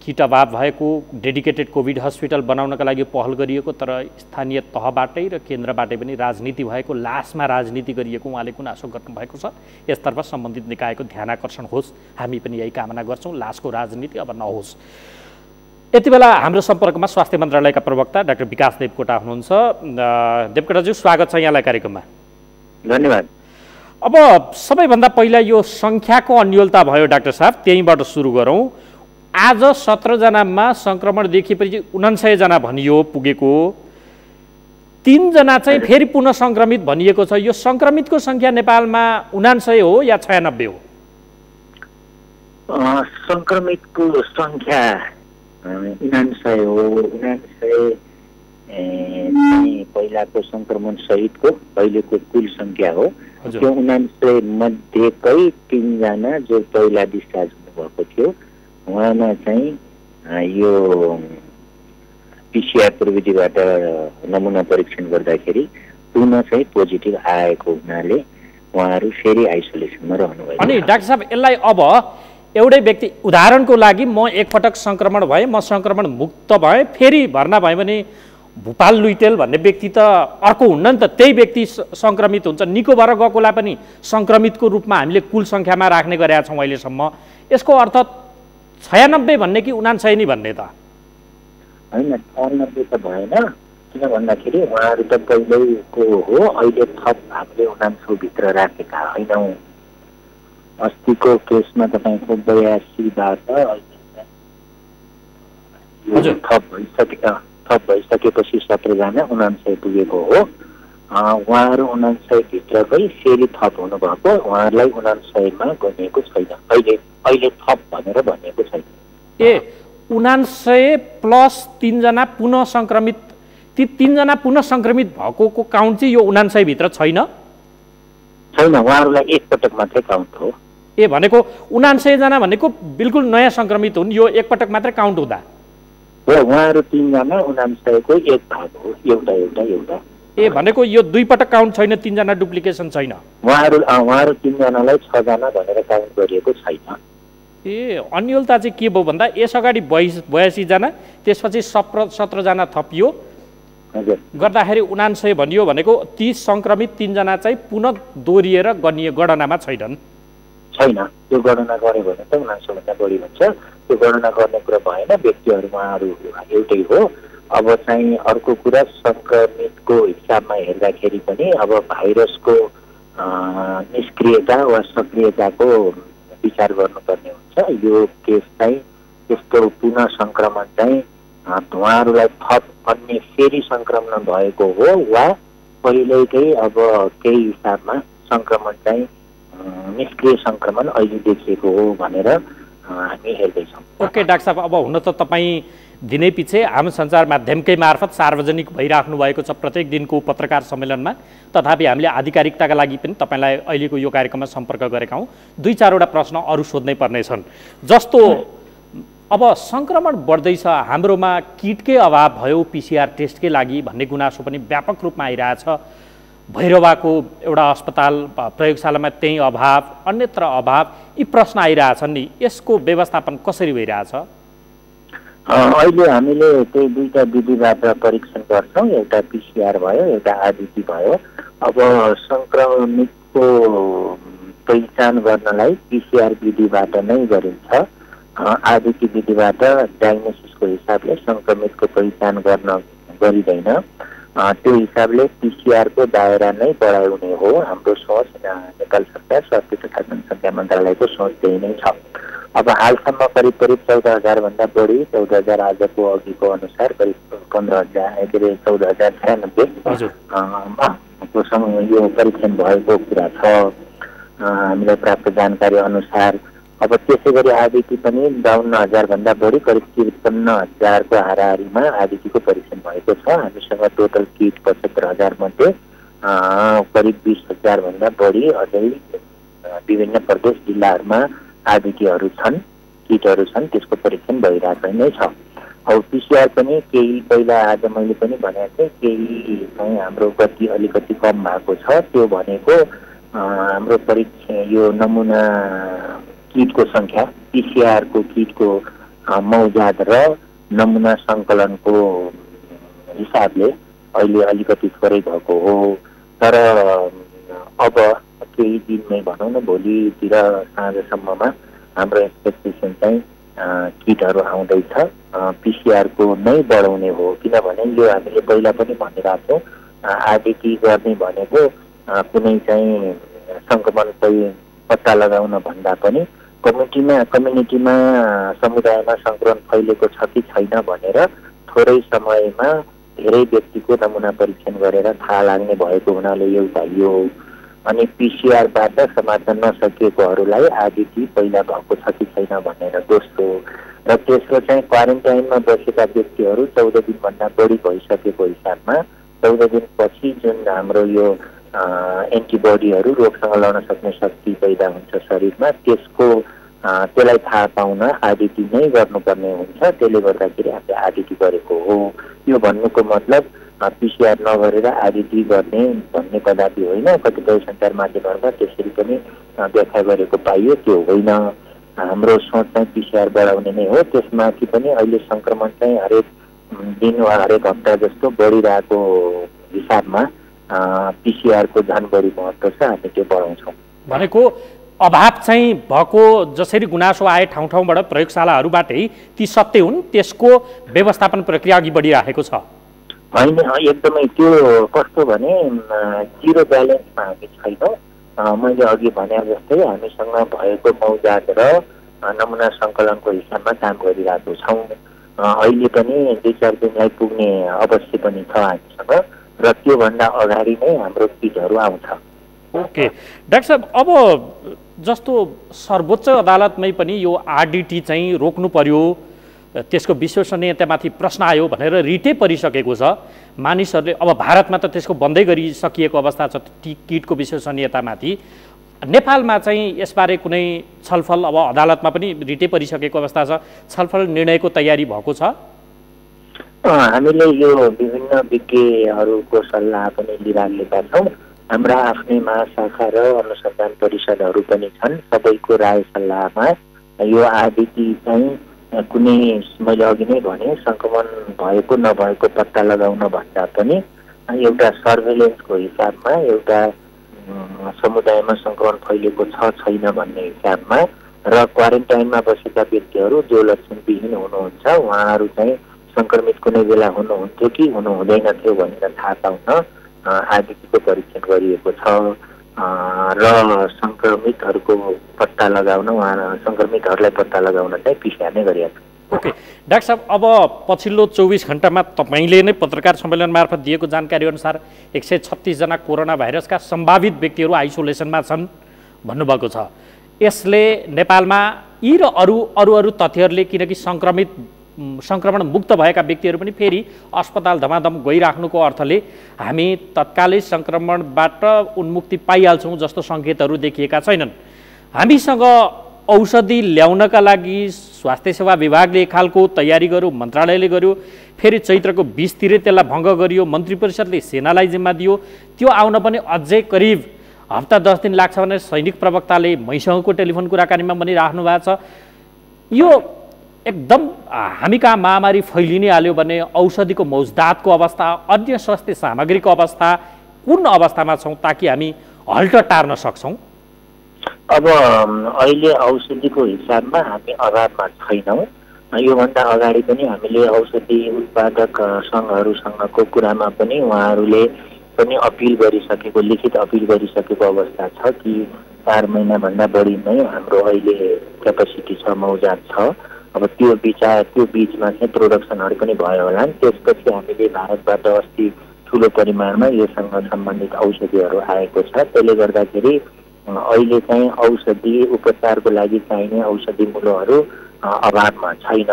किट अभाव भएको डेडिकेटेड कोभिड हस्पिटल बनाउनका लागि पहल गरिएको, तर स्थानीय तहबाटै र केन्द्रबाटै पनि राजनीति भएको, लासमा राजनीति गरिएको उहाँले गुनासो गर्नुभएको छ। यसतर्फ सम्बन्धित निकायको ध्यान आकर्षण होस्, हामी पनि यही कामना गर्छौँ, लासको राजनीति अब नहोस्। यति बेला हाम्रो सम्पर्कमा स्वास्थ्य मन्त्रालयका प्रवक्ता डाक्टर विकास देवकोटा हुनुहुन्छ। देवकोटाज्यू, स्वागत छ यहाँलाई कार्यक्रममा। धन्यवाद। अब सबैभन्दा पहिला यो सङ्ख्याको अन्योलता भयो डाक्टर साहब, त्यहीँबाट सुरु गरौँ। आज 17 जनामा सङ्क्रमण देखिएपछि 49 जना भनियो पुगेको, 3 जना चाहिँ फेरि पुनः सङ्क्रमित भनिएको छ। यो सङ्क्रमितको सङ्ख्या नेपालमा 49 हो या 96 हो? सङ्क्रमितको सङ्ख्या 49 हो। 49 पहिलाको सङ्क्रमण सहितको अहिलेको कुल सङ्ख्या हो। त्यो 49 मध्येकै 3 जना जो पहिला डिस्चार्ज हुनुभएको थियो, उहाँमा चाहिँ यो PCR प्रविधिबाट नमुना परीक्षण गर्दाखेरि पुनः चाहिँ पोजिटिभ आएको हुनाले उहाँहरू फेरि आइसोलेसनमा रहनुभयो। अनि डाक्टर साहब, यसलाई अब एउटै व्यक्ति, उदाहरणको लागि म एकपटक सङ्क्रमण भएँ, म सङ्क्रमण मुक्त भएँ, फेरि भर्ना भएँ भने भूपाल लुइटेल भन्ने व्यक्ति त अर्को हुन्न नि त, त्यही व्यक्ति सङ्क्रमित हुन्छ। निको भएर गएकोलाई पनि सङ्क्रमितको रूपमा हामीले कुल सङ्ख्यामा राख्ने गरेका छौँ अहिलेसम्म। यसको अर्थ 96 भन्ने कि 49 नै भन्ने त होइन? 96 त भएन, किन भन्दाखेरि उहाँहरू त पहिल्यैको हो, अहिले थप हामीले 49 भित्र राखेका होइनौँ। अस्तिको केसमा तपाईँको 82बाट थप भइसकेपछि 17 जना 49 पुगेको हो। उहाँहरू 49 भित्रकै फेरि थप हुनुभएको, उहाँहरूलाई 49 मा गनिएको छैन, अहिले थप भनेर भनिएको छैन। ए 49 प्लस 3 जना पुनः सङ्क्रमित, ती 3 जना पुनः सङ्क्रमित भएको काउन्ट चाहिँ यो 49 भित्र छैन? छैन, उहाँहरूलाई एकपटक मात्रै काउन्ट हो। ए भनेको 49 जना भनेको बिल्कुल नयाँ सङ्क्रमित हुन्, यो एकपटक मात्रै काउन्ट हुँदा हो। उहाँहरू 3 जना 49 को एक भाग हो, एउटा। ए भनेको यो 2 पटक काउन्ट छैन, 3 जना डुप्लिकेसन छैन। उहाँहरू 3 जनालाई 6 जना भनेर काउन्ट गरिएको छैन। ए अन्यलता चाहिँ के भयो भन्दा यस अगाडि 82 जना त्यसपछि 17 जना थपियो हजुर गर्दाखेरि 79 भनियो भनेको ती संक्रमित 3 जना चाहिँ पुनः दोहोरिएर गणनामा छैनन् छैन त्यो गणना गरे भने त 79 भन्दा बढी हुन्छ त्यो गणना गर्ने कुरा भएन व्यक्तिहरू उहाँहरू एउटै हो अब चाहिँ अर्को कुरा संक्रमितको हिसाबमा हेर्दाखेरि पनि अब भाइरसको निष्क्रियता वा सक्रियताको विचार गर्नुपर्ने हुन्छ यो केस चाहिँ त्यस्तो पुनः संक्रमण चाहिँ उहाँहरूलाई थप अन्य फेरि संक्रमण भएको हो वा पहिलेकै अब केही हिसाबमा संक्रमण चाहिँ निष्क्रिय संक्रमण अहिले देखिएको हो भनेर हामी हेर्दैछौँ। ओके डाक्टर साहब अब हुन त तपाईँ दिनै पछि आम सञ्चार माध्यमकै मार्फत सार्वजनिक भइराख्नु भएको छ प्रत्येक दिनको पत्रकार सम्मेलनमा तथापि हामीले आधिकारिकताका लागि पनि तपाईँलाई अहिलेको यो कार्यक्रममा सम्पर्क गरेका हौँ 2-4वटा प्रश्न अरू सोध्नै पर्नेछन् जस्तो अब सङ्क्रमण बढ्दैछ हाम्रोमा किटकै अभाव भयो PCR टेस्टकै लागि भन्ने गुनासो पनि व्यापक रूपमा आइरहेछ भैरवाको एउटा अस्पताल प्रयोगशालामा त्यही अभाव अन्यत्र अभाव यी प्रश्न आइरहेछन् नि यसको व्यवस्थापन कसरी भइरहेछ अहिले हामीले त्यही दुईटा विधिबाट परीक्षण गर्छौँ एउटा PCR भयो एउटा RDT भयो अब संक्रमितको पहिचान गर्नलाई PCR विधिबाट नै गरिन्छ RDT विधिबाट डायग्नोसिसको हिसाबले संक्रमितको पहिचान गर्न गरिँदैन त्यो हिसाबले PCR को दायरा नै बढाउने हो हाम्रो सोच नेपाल सरकार स्वास्थ्य तथा जनसङ्ख्या मन्त्रालयको सोच त्यही नै छ अब हालसम्म करिब 14,000 भन्दा बढी 14,000 आजको अघिको अनुसार करिब 14,096 यो परीक्षण भएको कुरा छ हामीलाई प्राप्त जानकारी अनुसार अब त्यसै गरी RDT पनि 52,000 भन्दा बढी करिब 53,000 को हाराहारीमा RDT को परीक्षण भएको छ हामीसँग टोटल किट 75,000 मध्ये करिब 20,000 भन्दा बढी अझै विभिन्न प्रदेश जिल्लाहरूमा RDTहरू छन् किटहरू छन् त्यसको परीक्षण भइरहेको नै छ अब PCR पनि केही पहिला आज मैले पनि भनेको थिएँ केही चाहिँ हाम्रो गति अलिकति कम भएको छ त्यो भनेको हाम्रो परीक्षण यो नमुना किटको संख्या PCR को किटको मौजाद र नमुना सङ्कलनको हिसाबले अहिले अलिकति थोरै भएको हो तर अब केही दिनमै भनौँ न भोलितिर साँझसम्ममा हाम्रो एक्सपेक्टेसन चाहिँ किटहरू आउँदैछ PCR को नै बढाउने हो किनभने यो हामीले पहिला पनि भनिरहेको छौँ RDT गर्ने भनेको कुनै चाहिँ सङ्क्रमणकै पत्ता लगाउन भन्दा पनि कम्युनिटीमा समुदायमा सङ्क्रमण फैलेको छ कि छैन भनेर थोरै समयमा धेरै व्यक्तिको नमुना परीक्षण गरेर थाहा लाग्ने भएको हुनाले एउटा यो अनि PCRबाट समात्न नसकेकोहरूलाई RDT पहिला भएको छ कि छैन भनेर दोस्रो र तेस्रो चाहिँ क्वारेन्टाइनमा बसेका व्यक्तिहरू 14 दिनभन्दा बढी भइसकेको हिसाबमा 14 दिनपछि जुन हाम्रो यो एन्टिबडीहरू रोगसँग लड्न सक्ने शक्ति पैदा हुन्छ शरीरमा त्यसलाई थाहा पाउन RDT नै गर्नुपर्ने हुन्छ त्यसले गर्दाखेरि हामीले RDT गरेको हो यो भन्नुको मतलब PCR नगरेर RDT गर्ने भन्ने कदापि होइन कतिपय सञ्चार माध्यमहरूमा त्यसरी पनि व्याख्या गरेको पाइयो त्यो होइन हाम्रो सोच चाहिँ PCR बढाउने नै हो त्यसमाथि पनि अहिले सङ्क्रमण चाहिँ हरेक दिन वा हरेक हप्ता जस्तो बढिरहेको हिसाबमा PCR को झन् बढी महत्त्व छ हामी त्यो बढाउँछौँ भनेको अभाव चाहिँ भएको जसरी गुनासो आए ठाउँ ठाउँबाट प्रयोगशालाहरूबाटै ती सत्य हुन् त्यसको व्यवस्थापन प्रक्रिया अघि बढिरहेको छ होइन एकदमै त्यो कस्तो भने जिरो ब्यालेन्समा हामी छैनौँ मैले अघि भने जस्तै हामीसँग भएको मौजाद र नमुना सङ्कलनको हिसाबमा काम गरिरहेको छौँ अहिले पनि 2-4 दिनलाई पुग्ने अवश्य पनि छ हामीसँग र त्योभन्दा अगाडि नै हाम्रो किटहरू आउँछ ओके डाक्टर साहब अब जस्तो सर्वोच्च अदालतमै पनि यो RDT चाहिँ रोक्नु पर्यो त्यसको विश्वसनीयतामाथि प्रश्न आयो भनेर रिटै परिसकेको छ मानिसहरूले अब भारतमा त त्यसको बन्दै गरिसकिएको अवस्था छ किटको विश्वसनीयतामाथि नेपालमा चाहिँ यसबारे कुनै छलफल अब अदालतमा पनि रिटै परिसकेको अवस्था छ छलफल निर्णयको तयारी भएको छ हामीले यो विभिन्न विज्ञहरूको सल्लाह पनि लिइराखेका छौँ हाम्रा आफ्नै महाशाखा र अनुसन्धान परिषदहरू पनि छन् सबैको राय सल्लाहमा यो आदिति चाहिँ कुनै मैले अघि नै भने सङ्क्रमण भएको नभएको पत्ता लगाउन भन्दा पनि एउटा सर्भेलेन्सको हिसाबमा एउटा समुदायमा सङ्क्रमण फैलिएको छ छैन भन्ने हिसाबमा र क्वारेन्टाइनमा बसेका व्यक्तिहरू जो लक्षणविहीन हुनुहुन्छ उहाँहरू चाहिँ सङ्क्रमित कुनै बेला हुनुहुन्थ्यो कि हुनु हुँदैन थियो भनेर थाहा पाउन आदितिको परीक्षण गरिएको छ र सङ्क्रमितहरूको पत्ता लगाउन सङ्क्रमितहरूलाई पत्ता लगाउन चाहिँ पिसिआर नै गरिएको छ। ओके डाक्टर साहब, अब पछिल्लो 24 घण्टामा तपाईँले नै पत्रकार सम्मेलन मार्फत दिएको जानकारी अनुसार 136 जना कोरोना भाइरसका सम्भावित व्यक्तिहरू आइसोलेसनमा छन् भन्नुभएको छ। यसले नेपालमा यी र अरू तथ्यहरूले, किनकि सङ्क्रमण मुक्त भएका व्यक्तिहरू पनि फेरि अस्पताल धमाधम गइराख्नुको अर्थले हामी तत्कालै सङ्क्रमणबाट उन्मुक्ति पाइहाल्छौँ जस्तो सङ्केतहरू देखिएका छैनन्। हामीसँग औषधि ल्याउनका लागि स्वास्थ्य सेवा विभागले एक खालको तयारी गर्यो, मन्त्रालयले गर्यो, फेरि चैत्रको 20 तिरै त्यसलाई भङ्ग गरियो, मन्त्री परिषदले सेनालाई जिम्मा दियो, त्यो आउन पनि अझै करिब हप्ता 10 दिन लाग्छ भने सैनिक प्रवक्ताले मैसँगको टेलिफोन कुराकानीमा पनि राख्नु भएको छ। यो एकदम हामी कहाँ महामारी फैलिनै हाल्यो भने औषधिको मौजदातको अवस्था, अन्य स्वास्थ्य सामग्रीको अवस्था कुन अवस्थामा छौँ ताकि हामी हल्ट टार्न सक्छौँ? अब अहिले औषधिको हिसाबमा हामी अभावमा छैनौँ। योभन्दा अगाडि पनि हामीले औषधि उत्पादक सङ्घहरूसँगको कुरामा पनि उहाँहरूले पनि अपिल गरिसकेको, लिखित अपिल गरिसकेको अवस्था छ कि 4 महिनाभन्दा बढी नै हाम्रो अहिले क्यापेसिटी छ, मौजात छ। अब त्यो बिचमा चाहिँ प्रोडक्सनहरू पनि भयो होला। त्यसपछि हामीले भारतबाट अस्ति ठुलो परिमाणमा योसँग सम्बन्धित औषधिहरू आएको छ। त्यसले गर्दाखेरि अहिले चाहिँ औषधि उपचारको लागि चाहिने औषधि मूल्यहरू अभावमा छैन।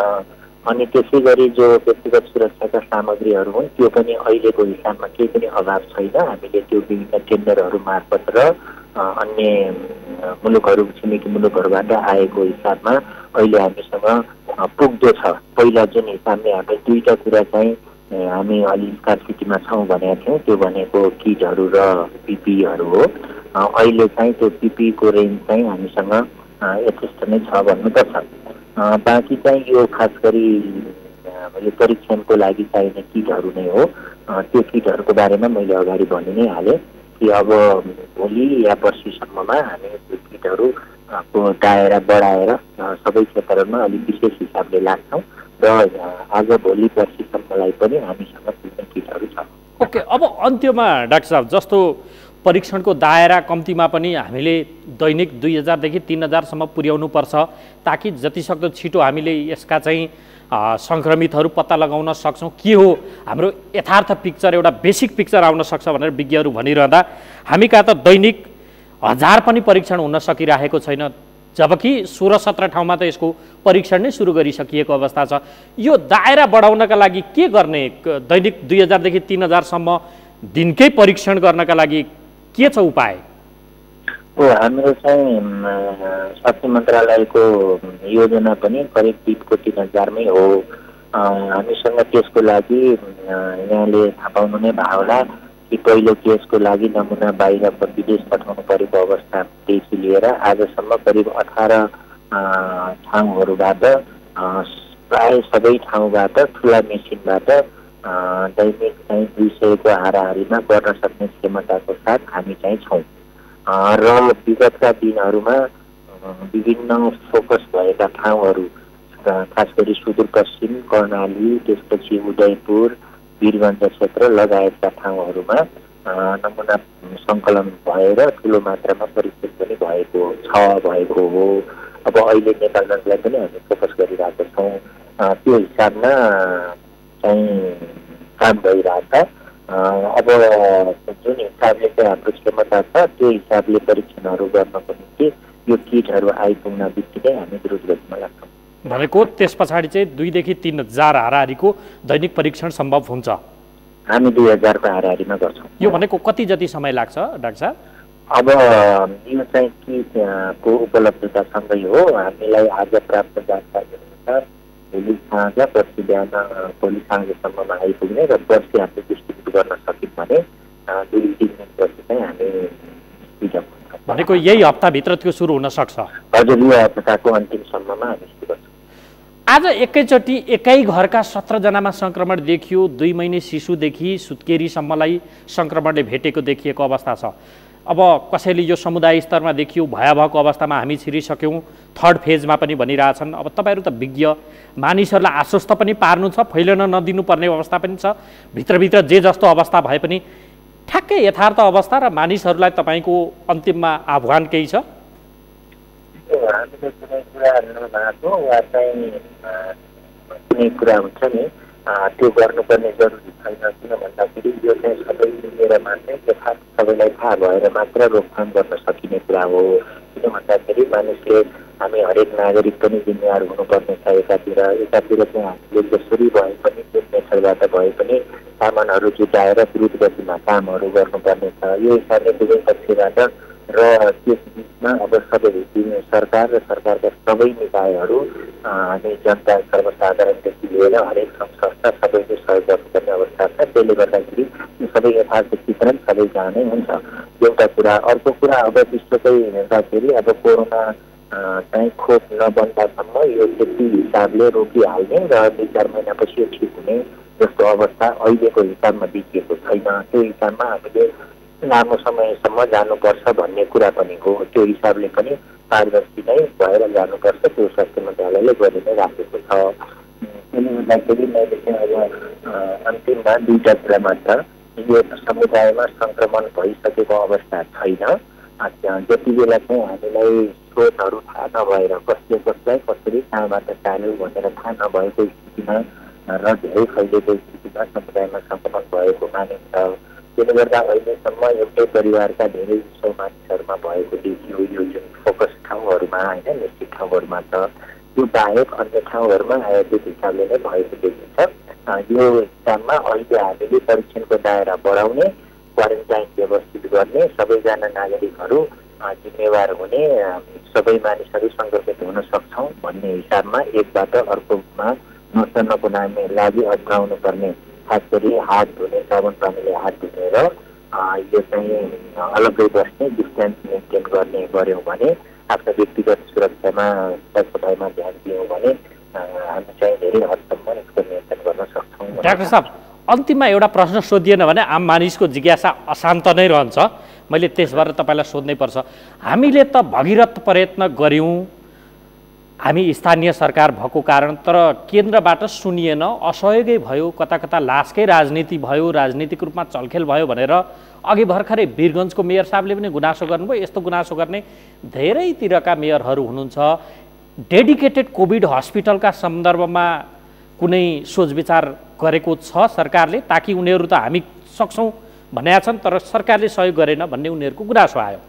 अनि त्यसै गरी जो व्यक्तिगत सुरक्षाका सामग्रीहरू हुन् त्यो पनि अहिलेको हिसाबमा केही पनि अभाव छैन। हामीले त्यो विभिन्न टेन्डरहरू मार्फत र अन्य मुलुकहरू, छिमेकी मुलुकहरूबाट आएको हिसाबमा अहिले हामीसँग पुग्दो छ। पहिला जुन हिसाबले हामीले दुईटा कुरा चाहिँ हामी अलि स्कार्सिटीमा छौँ भनेका थियौँ, त्यो भनेको किटहरू र पिपीहरू हो। अहिले चाहिँ त्यो पिपीको रेन्ज चाहिँ हामीसँग यथेष्ट नै छ भन्नुपर्छ। बाँकी चाहिँ यो खास गरी यो परीक्षणको लागि चाहिने किटहरू नै हो। त्यो किटहरूको बारेमा मैले अगाडि भनि नै हालेँ कि अब भोलि या पर्सिसम्ममा हामी त्यो किटहरूको दायरा बढाएर सबै क्षेत्रहरूमा अलिक विशेष हिसाबले लाग्छौँ र आज भोलि पर्सिसम्मलाई पनि हामीसँग पुग्ने किटहरू छ। ओके, अब अन्त्यमा डाक्टर साहब, जस्तो परीक्षणको दायरा कम्तीमा पनि हामीले दैनिक 2000 देखि 3000सम्म पुर्याउनुपर्छ ताकि जतिसक्दो छिटो हामीले यसका चाहिँ सङ्क्रमितहरू पत्ता लगाउन सक्छौँ। के हो हाम्रो यथार्थ पिक्चर, एउटा बेसिक पिक्चर आउन सक्छ भनेर विज्ञहरू भनिरहँदा हामी कहाँ त दैनिक 1000 पनि परीक्षण हुन सकिरहेको छैन, जबकि 16-17 ठाउँमा त यसको परीक्षण नै सुरु गरिसकिएको अवस्था छ। यो दायरा बढाउनका लागि के गर्ने? दैनिक 2000 देखि 3000सम्म दिनकै परीक्षण गर्नका लागि के छ उपाय? हाम्रो चाहिँ स्वास्थ्य मन्त्रालयको योजना पनि करिब 2,30,000मै हो। हामीसँग त्यसको लागि यहाँले थाहा पाउनु नै भयो होला कि पहिलो केसको लागि नमुना बाहिर विदेश पठाउनु परेको अवस्थादेखि लिएर आजसम्म करिब 18 ठाउँहरूबाट प्राय सबै ठाउँबाट ठुला मेसिनबाट दैनिक चाहिँ 200 को हाराहारीमा गर्न सक्ने क्षमताको साथ हामी चाहिँ छौँ। र विगतका दिनहरूमा विभिन्न फोकस भएका ठाउँहरू, खास गरी सुदूरपश्चिम कर्णाली, त्यसपछि उदयपुर, वीरगञ्ज क्षेत्र लगायतका ठाउँहरूमा नमुना सङ्कलन भएर ठुलो मात्रामा परीक्षण पनि भएको हो। अब अहिले नेपाललाई पनि हामी फोकस गरिरहेका छौँ। त्यो हिसाबमा चाहिँ काम भइरहेछ। अब जुन हिसाबले चाहिँ हाम्रो क्षमता छ त्यो हिसाबले परीक्षणहरू गर्नको निम्ति यो किटहरू आइपुग्न बित्तिकै हामी द्रुत गतिमा लाग्छौँ। भनेको त्यस पछाडि चाहिँ 2 देखि 3000 हाराहारीको दैनिक परीक्षण सम्भव हुन्छ? हामी 2000 को हाराहारीमा गर्छौँ। यो भनेको कति जति समय लाग्छ डाक्टर साहब? अब यो चाहिँ किटको उपलब्धतासँगै हो। हामीलाई आज प्राप्त जानकारी अनुसार भोलि साँझ पर्सि बिहान भोलि साँझसम्ममा आइपुग्ने र पर्सि हामीले डिस्ट्रिब्युट गर्न सक्यौँ भने 2-3 दिनपछि चाहिँ हामी भनेको यही हप्ताभित्र त्यो सुरु हुन सक्छ। हजुर, यो हप्ताको अन्तिमसम्ममा हामी सुरु गर्छौँ। आज एकैचोटि एकै घरका 17 जनामा सङ्क्रमण देखियो। 2 महिने शिशुदेखि सुत्केरीसम्मलाई सङ्क्रमणले भेटेको देखिएको अवस्था छ। अब कसैले यो समुदाय स्तरमा देखियो, भयावहको अवस्थामा हामी छिरिसक्यौँ, 3rd फेजमा पनि भनिरहेछन्। अब तपाईँहरू त विज्ञ, मानिसहरूलाई आश्वस्त पनि पार्नु छ, फैलन नदिनुपर्ने अवस्था पनि छ। भित्रभित्र जे जस्तो अवस्था भए पनि ठ्याक्कै यथार्थ अवस्था र मानिसहरूलाई तपाईँको अन्तिममा आह्वान केही छ? हामीले कुनै कुरा नभएको वा चाहिँ कुनै कुरा हुन्छ नि त्यो गर्नुपर्ने जरुरी छैन। किन भन्दाखेरि यो चाहिँ सबै मिलेर मात्रै यथार्थ सबैलाई थाहा भएर मात्र रोकथाम गर्न सकिने कुरा हो। किन भन्दाखेरि मानिसले हामी हरेक नागरिक पनि जिम्मेवार हुनुपर्ने छ। एकातिर चाहिँ हामीले जसरी भए पनि त्यो मेथडबाट भए पनि सामानहरू जुटाएर द्रुत गतिमा कामहरू गर्नुपर्ने छ। यो हिसाबले दुवै पक्षबाट र त्यस बिचमा अब सबै सरकार र सरकारका सबै निकायहरू अनि जनता सर्वसाधारणदेखि लिएर हरेक संस्था सबैले सहयोग गर्नुपर्ने अवस्था छ। त्यसले गर्दाखेरि यो सबै यथार्थ चित्रण सबैजना नै हुन्छ, एउटा कुरा। अर्को कुरा, अब विश्वकै हेर्दाखेरि अब कोरोना चाहिँ खोप नबन्दासम्म यो त्यति हिसाबले रोकिहाल्ने र 2-4 महिनापछि ठिक हुने जस्तो अवस्था अहिलेको हिसाबमा देखिएको छैन। त्यो हिसाबमा हामीले लामो समयसम्म जानुपर्छ भन्ने कुरा पनि हो। त्यो हिसाबले पनि पारदर्शी नै भएर जानुपर्छ, त्यो स्वास्थ्य मन्त्रालयले गरि नै राखेको छ। त्यसले गर्दाखेरि मैले चाहिँ अब अन्तिममा 2टा कुरा मात्र, यो समुदायमा सङ्क्रमण भइसकेको अवस्था छैन। जति बेला चाहिँ हामीलाई स्रोतहरू थाहा नभएर कसलाई कसरी कहाँबाट चाल्यो भनेर थाहा नभएको स्थितिमा र धेरै फैलिएको स्थितिमा समुदायमा सङ्क्रमण भएको मानिन्छ। त्यसले गर्दा अहिलेसम्म एउटै परिवारका धेरै सौ मानिसहरूमा भएको देखियो। यो जुन फोकस ठाउँहरूमा होइन, निश्चित ठाउँहरूमा छ, त्यो बाहेक अन्य ठाउँहरूमा आयोजित हिसाबले नै भएको देखिन्छ। यो हिसाबमा अहिले हामीले परीक्षणको दायरा बढाउने, क्वारेन्टाइन व्यवस्थित गर्ने, सबैजना नागरिकहरू जिम्मेवार हुने, सबै मानिसहरू सङ्क्रमित हुन सक्छौँ भन्ने हिसाबमा एकबाट अर्कोमा नर्सनको लागि अप्नाउनु पर्ने, खास गरी हात धुने, साबुन पानीले हात धुने र यो चाहिँ अलग्गै बस्ने, डिस्टेन्स मेन्टेन गर्ने गऱ्यौँ भने, आफ्नो व्यक्तिगत सुरक्षामा सफाइमा ध्यान दियौँ भने हामी चाहिँ धेरै हदसम्म यसको नियन्त्रण गर्न सक्छौँ। डाक्टर साहब, अन्तिममा एउटा प्रश्न सोधिएन भने आम मानिसको जिज्ञासा अशान्त नै रहन्छ। मैले त्यसबाट तपाईँलाई सोध्नै पर्छ। हामीले त भगीरथ प्रयत्न गऱ्यौँ, हामी स्थानीय सरकार भएको कारण, तर केन्द्रबाट सुनिएन, असहयोगै भयो, कता कता लासकै राजनीति भयो, राजनीतिक रूपमा चलखेल भयो भनेर अघि भर्खरै वीरगञ्जको मेयर साहबले पनि गुनासो गर्नुभयो। यस्तो गुनासो गर्ने धेरैतिरका मेयरहरू हुनुहुन्छ। डेडिकेटेड कोभिड हस्पिटलका सन्दर्भमा कुनै सोचविचार गरेको छ सरकारले, ताकि उनीहरू त हामी सक्छौँ भनेका छन् तर सरकारले सहयोग गरेन भन्ने उनीहरूको गुनासो आयो।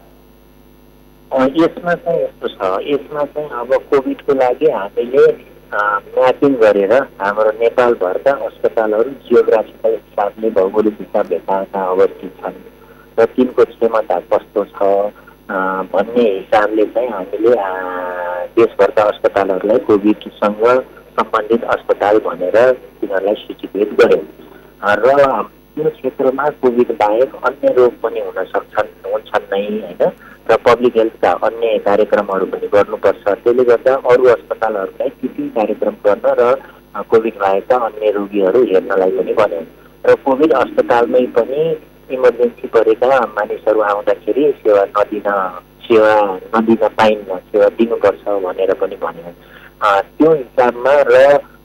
यसमा चाहिँ यस्तो छ, यसमा चाहिँ अब कोभिडको लागि हामीले म्यापिङ गरेर हाम्रो नेपालभरका अस्पतालहरू जियोग्राफिकल हिसाबले, भौगोलिक हिसाबले कहाँ कहाँ अवस्थित छन् र तिनको क्षमता कस्तो छ भन्ने हिसाबले चाहिँ हामीले देशभरका अस्पतालहरूलाई कोभिडसँग सम्बन्धित अस्पताल भनेर तिनीहरूलाई सूचीकृत गऱ्यौँ र त्यो क्षेत्रमा कोभिड बाहेक अन्य रोग पनि हुन्छन् नै होइन, र पब्लिक हेल्थका अन्य कार्यक्रमहरू पनि गर्नुपर्छ। त्यसले गर्दा अरू अस्पतालहरूलाई ती कार्यक्रम गर्न र कोभिड भएका अन्य रोगीहरू हेर्नलाई पनि भन्यौँ र कोभिड अस्पतालमै पनि इमर्जेन्सी परेका मानिसहरू आउँदाखेरि सेवा नदिन पाइन्न, सेवा दिनुपर्छ भनेर पनि भन्यौँ। त्यो हिसाबमा र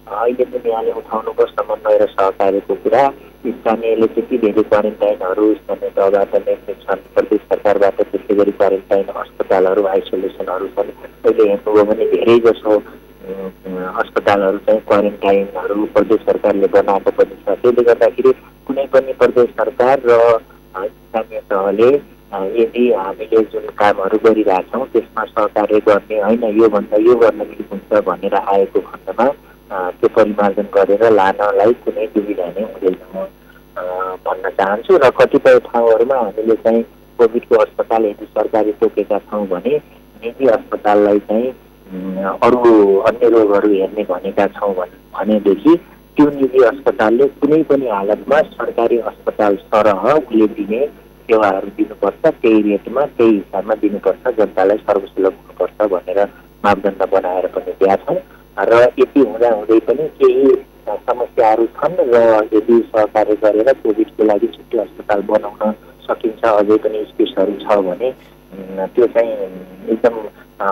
अहिले पनि यहाँले उठाउनुको समन्वय र सहकार्यको कुरा, स्थानीयले त्यति धेरै क्वारेन्टाइनहरू स्थानीय तहबाट निर्मित छन्, प्रदेश सरकारबाट त्यस्तै गरी क्वारेन्टाइन अस्पतालहरू, आइसोलेसनहरू छन्। अहिले हेर्नुभयो भने धेरै जसो अस्पतालहरू चाहिँ क्वारेन्टाइनहरू प्रदेश सरकारले बनाएको पनि छ। त्यसले गर्दाखेरि कुनै पनि प्रदेश सरकार र स्थानीय तहले यदि हामीले जुन कामहरू गरिरहेछौँ त्यसमा सहकार्य गर्ने, होइन योभन्दा यो गर्न ठिक हुन्छ भनेर आएको खण्डमा त्यो परिमार्जन गरेर लानलाई कुनै दुविधा नै हुँदैन भन्न चाहन्छु। र कतिपय ठाउँहरूमा हामीले चाहिँ कोभिडको अस्पताल यदि सरकारी तोकेका छौँ भने निजी अस्पताललाई चाहिँ अरू अन्य रोगहरू हेर्ने भनेका छौँ भनेदेखि त्यो निजी अस्पतालले कुनै पनि हालतमा सरकारी अस्पताल सरह उसले दिने सेवाहरू दिनुपर्छ, त्यही रेटमा त्यही हिसाबमा दिनुपर्छ, जनतालाई सर्वसुलभ हुनुपर्छ भनेर मापदण्ड बनाएर पनि दिएका छौँ। र यति हुँदाहुँदै पनि केही समस्याहरू छन् र यदि सहकार्य गरेर कोभिडको लागि छुट्टै अस्पताल बनाउन सकिन्छ, अझै पनि स्पेसहरू छ भने त्यो चाहिँ एकदम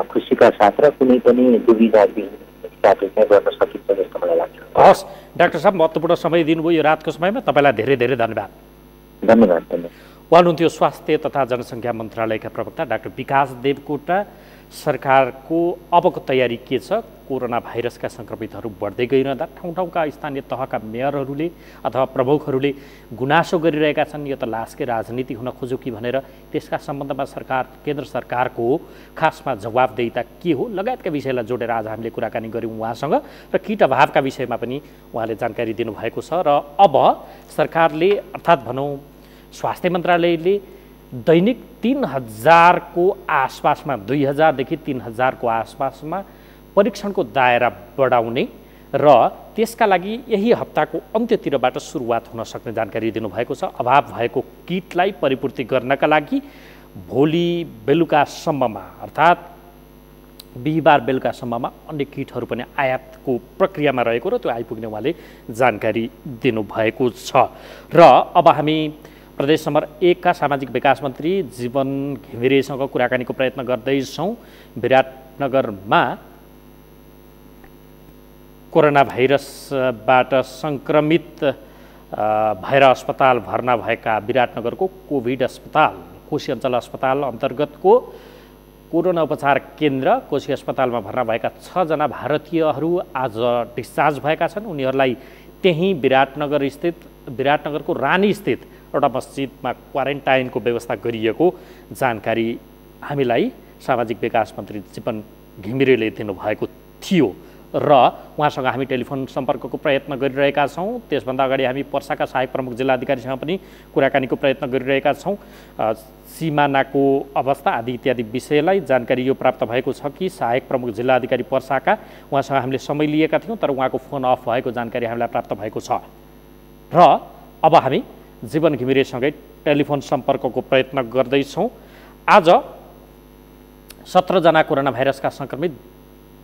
खुसीका साथ र कुनै पनि दुविधाविहीन हिसाबले चाहिँ गर्न सकिन्छ जस्तो मलाई लाग्छ। हस् डाक्टर साहब, महत्त्वपूर्ण समय दिनुभयो यो रातको समयमा, तपाईँलाई धेरै धेरै धन्यवाद। धन्यवाद। उहाँ हुनुहुन्थ्यो स्वास्थ्य तथा जनसङ्ख्या मन्त्रालयका प्रवक्ता डाक्टर विकास देवकोटा। सरकारको अबको तयारी के छ? कोरोना भाइरसका सङ्क्रमितहरू बढ्दै गइरहँदा ठाउँ ठाउँका स्थानीय तहका मेयरहरूले अथवा प्रमुखहरूले गुनासो गरिरहेका छन्, यो त लासकै राजनीति हुन खोज्यो कि भनेर। त्यसका सम्बन्धमा केन्द्र सरकारको खासमा जवाबदेहिता के हो लगायतका विषयलाई जोडेर आज हामीले कुराकानी गऱ्यौँ उहाँसँग। र किट अभावका विषयमा पनि उहाँले जानकारी दिनुभएको छ। र अब सरकारले अर्थात् भनौँ स्वास्थ्य मन्त्रालयले दैनिक 3000 को आसपासमा 2000 देखि 3000 को आसपासमा परीक्षणको दायरा बढाउने र त्यसका लागि यही हप्ताको अन्त्यतिरबाट सुरुवात हुन सक्ने जानकारी दिनुभएको छ। अभाव भएको किटलाई परिपूर्ति गर्नका लागि भोलि बेलुकासम्ममा अर्थात् बिहिबार बेलुकासम्ममा अन्य किटहरू पनि आयातको प्रक्रियामा रहेको र त्यो आइपुग्ने उहाँले जानकारी दिनुभएको छ। र अब हामी प्रदेश नम्बर 1 का सामाजिक विकास मन्त्री जीवन घिमिरेसँग कुराकानीको प्रयत्न गर्दैछौँ। विराटनगरमा कोरोना भाइरसबाट सङ्क्रमित भएर अस्पताल भर्ना भएका विराटनगरको कोभिड अस्पताल कोशी अञ्चल अस्पताल अन्तर्गतको कोरोना उपचार केन्द्र कोशी अस्पतालमा भर्ना भएका 6 जना भारतीयहरू आज डिस्चार्ज भएका छन्। उनीहरूलाई त्यही विराटनगरको रानी स्थित एउटा मस्जिदमा क्वारेन्टाइनको व्यवस्था गरिएको जानकारी हामीलाई सामाजिक विकास मन्त्री जीवन घिमिरेले दिनुभएको थियो र उहाँसँग हामी टेलिफोन सम्पर्कको प्रयत्न गरिरहेका छौँ। त्यसभन्दा अगाडि हामी पर्साका सहायक प्रमुख जिल्लाधिकारीसँग पनि कुराकानीको प्रयत्न गरिरहेका छौँ। सिमानाको अवस्था आदि इत्यादि विषयलाई जानकारी यो प्राप्त भएको छ कि सहायक प्रमुख जिल्लाधिकारी पर्साका उहाँसँग हामीले समय लिएका थियौँ, तर उहाँको फोन अफ भएको जानकारी हामीलाई प्राप्त भएको छ। र अब हामी जीवन घिमिरेसँगै टेलिफोन सम्पर्कको प्रयत्न गर्दैछौँ। आज 17 जना कोरोना भाइरसका सङ्क्रमित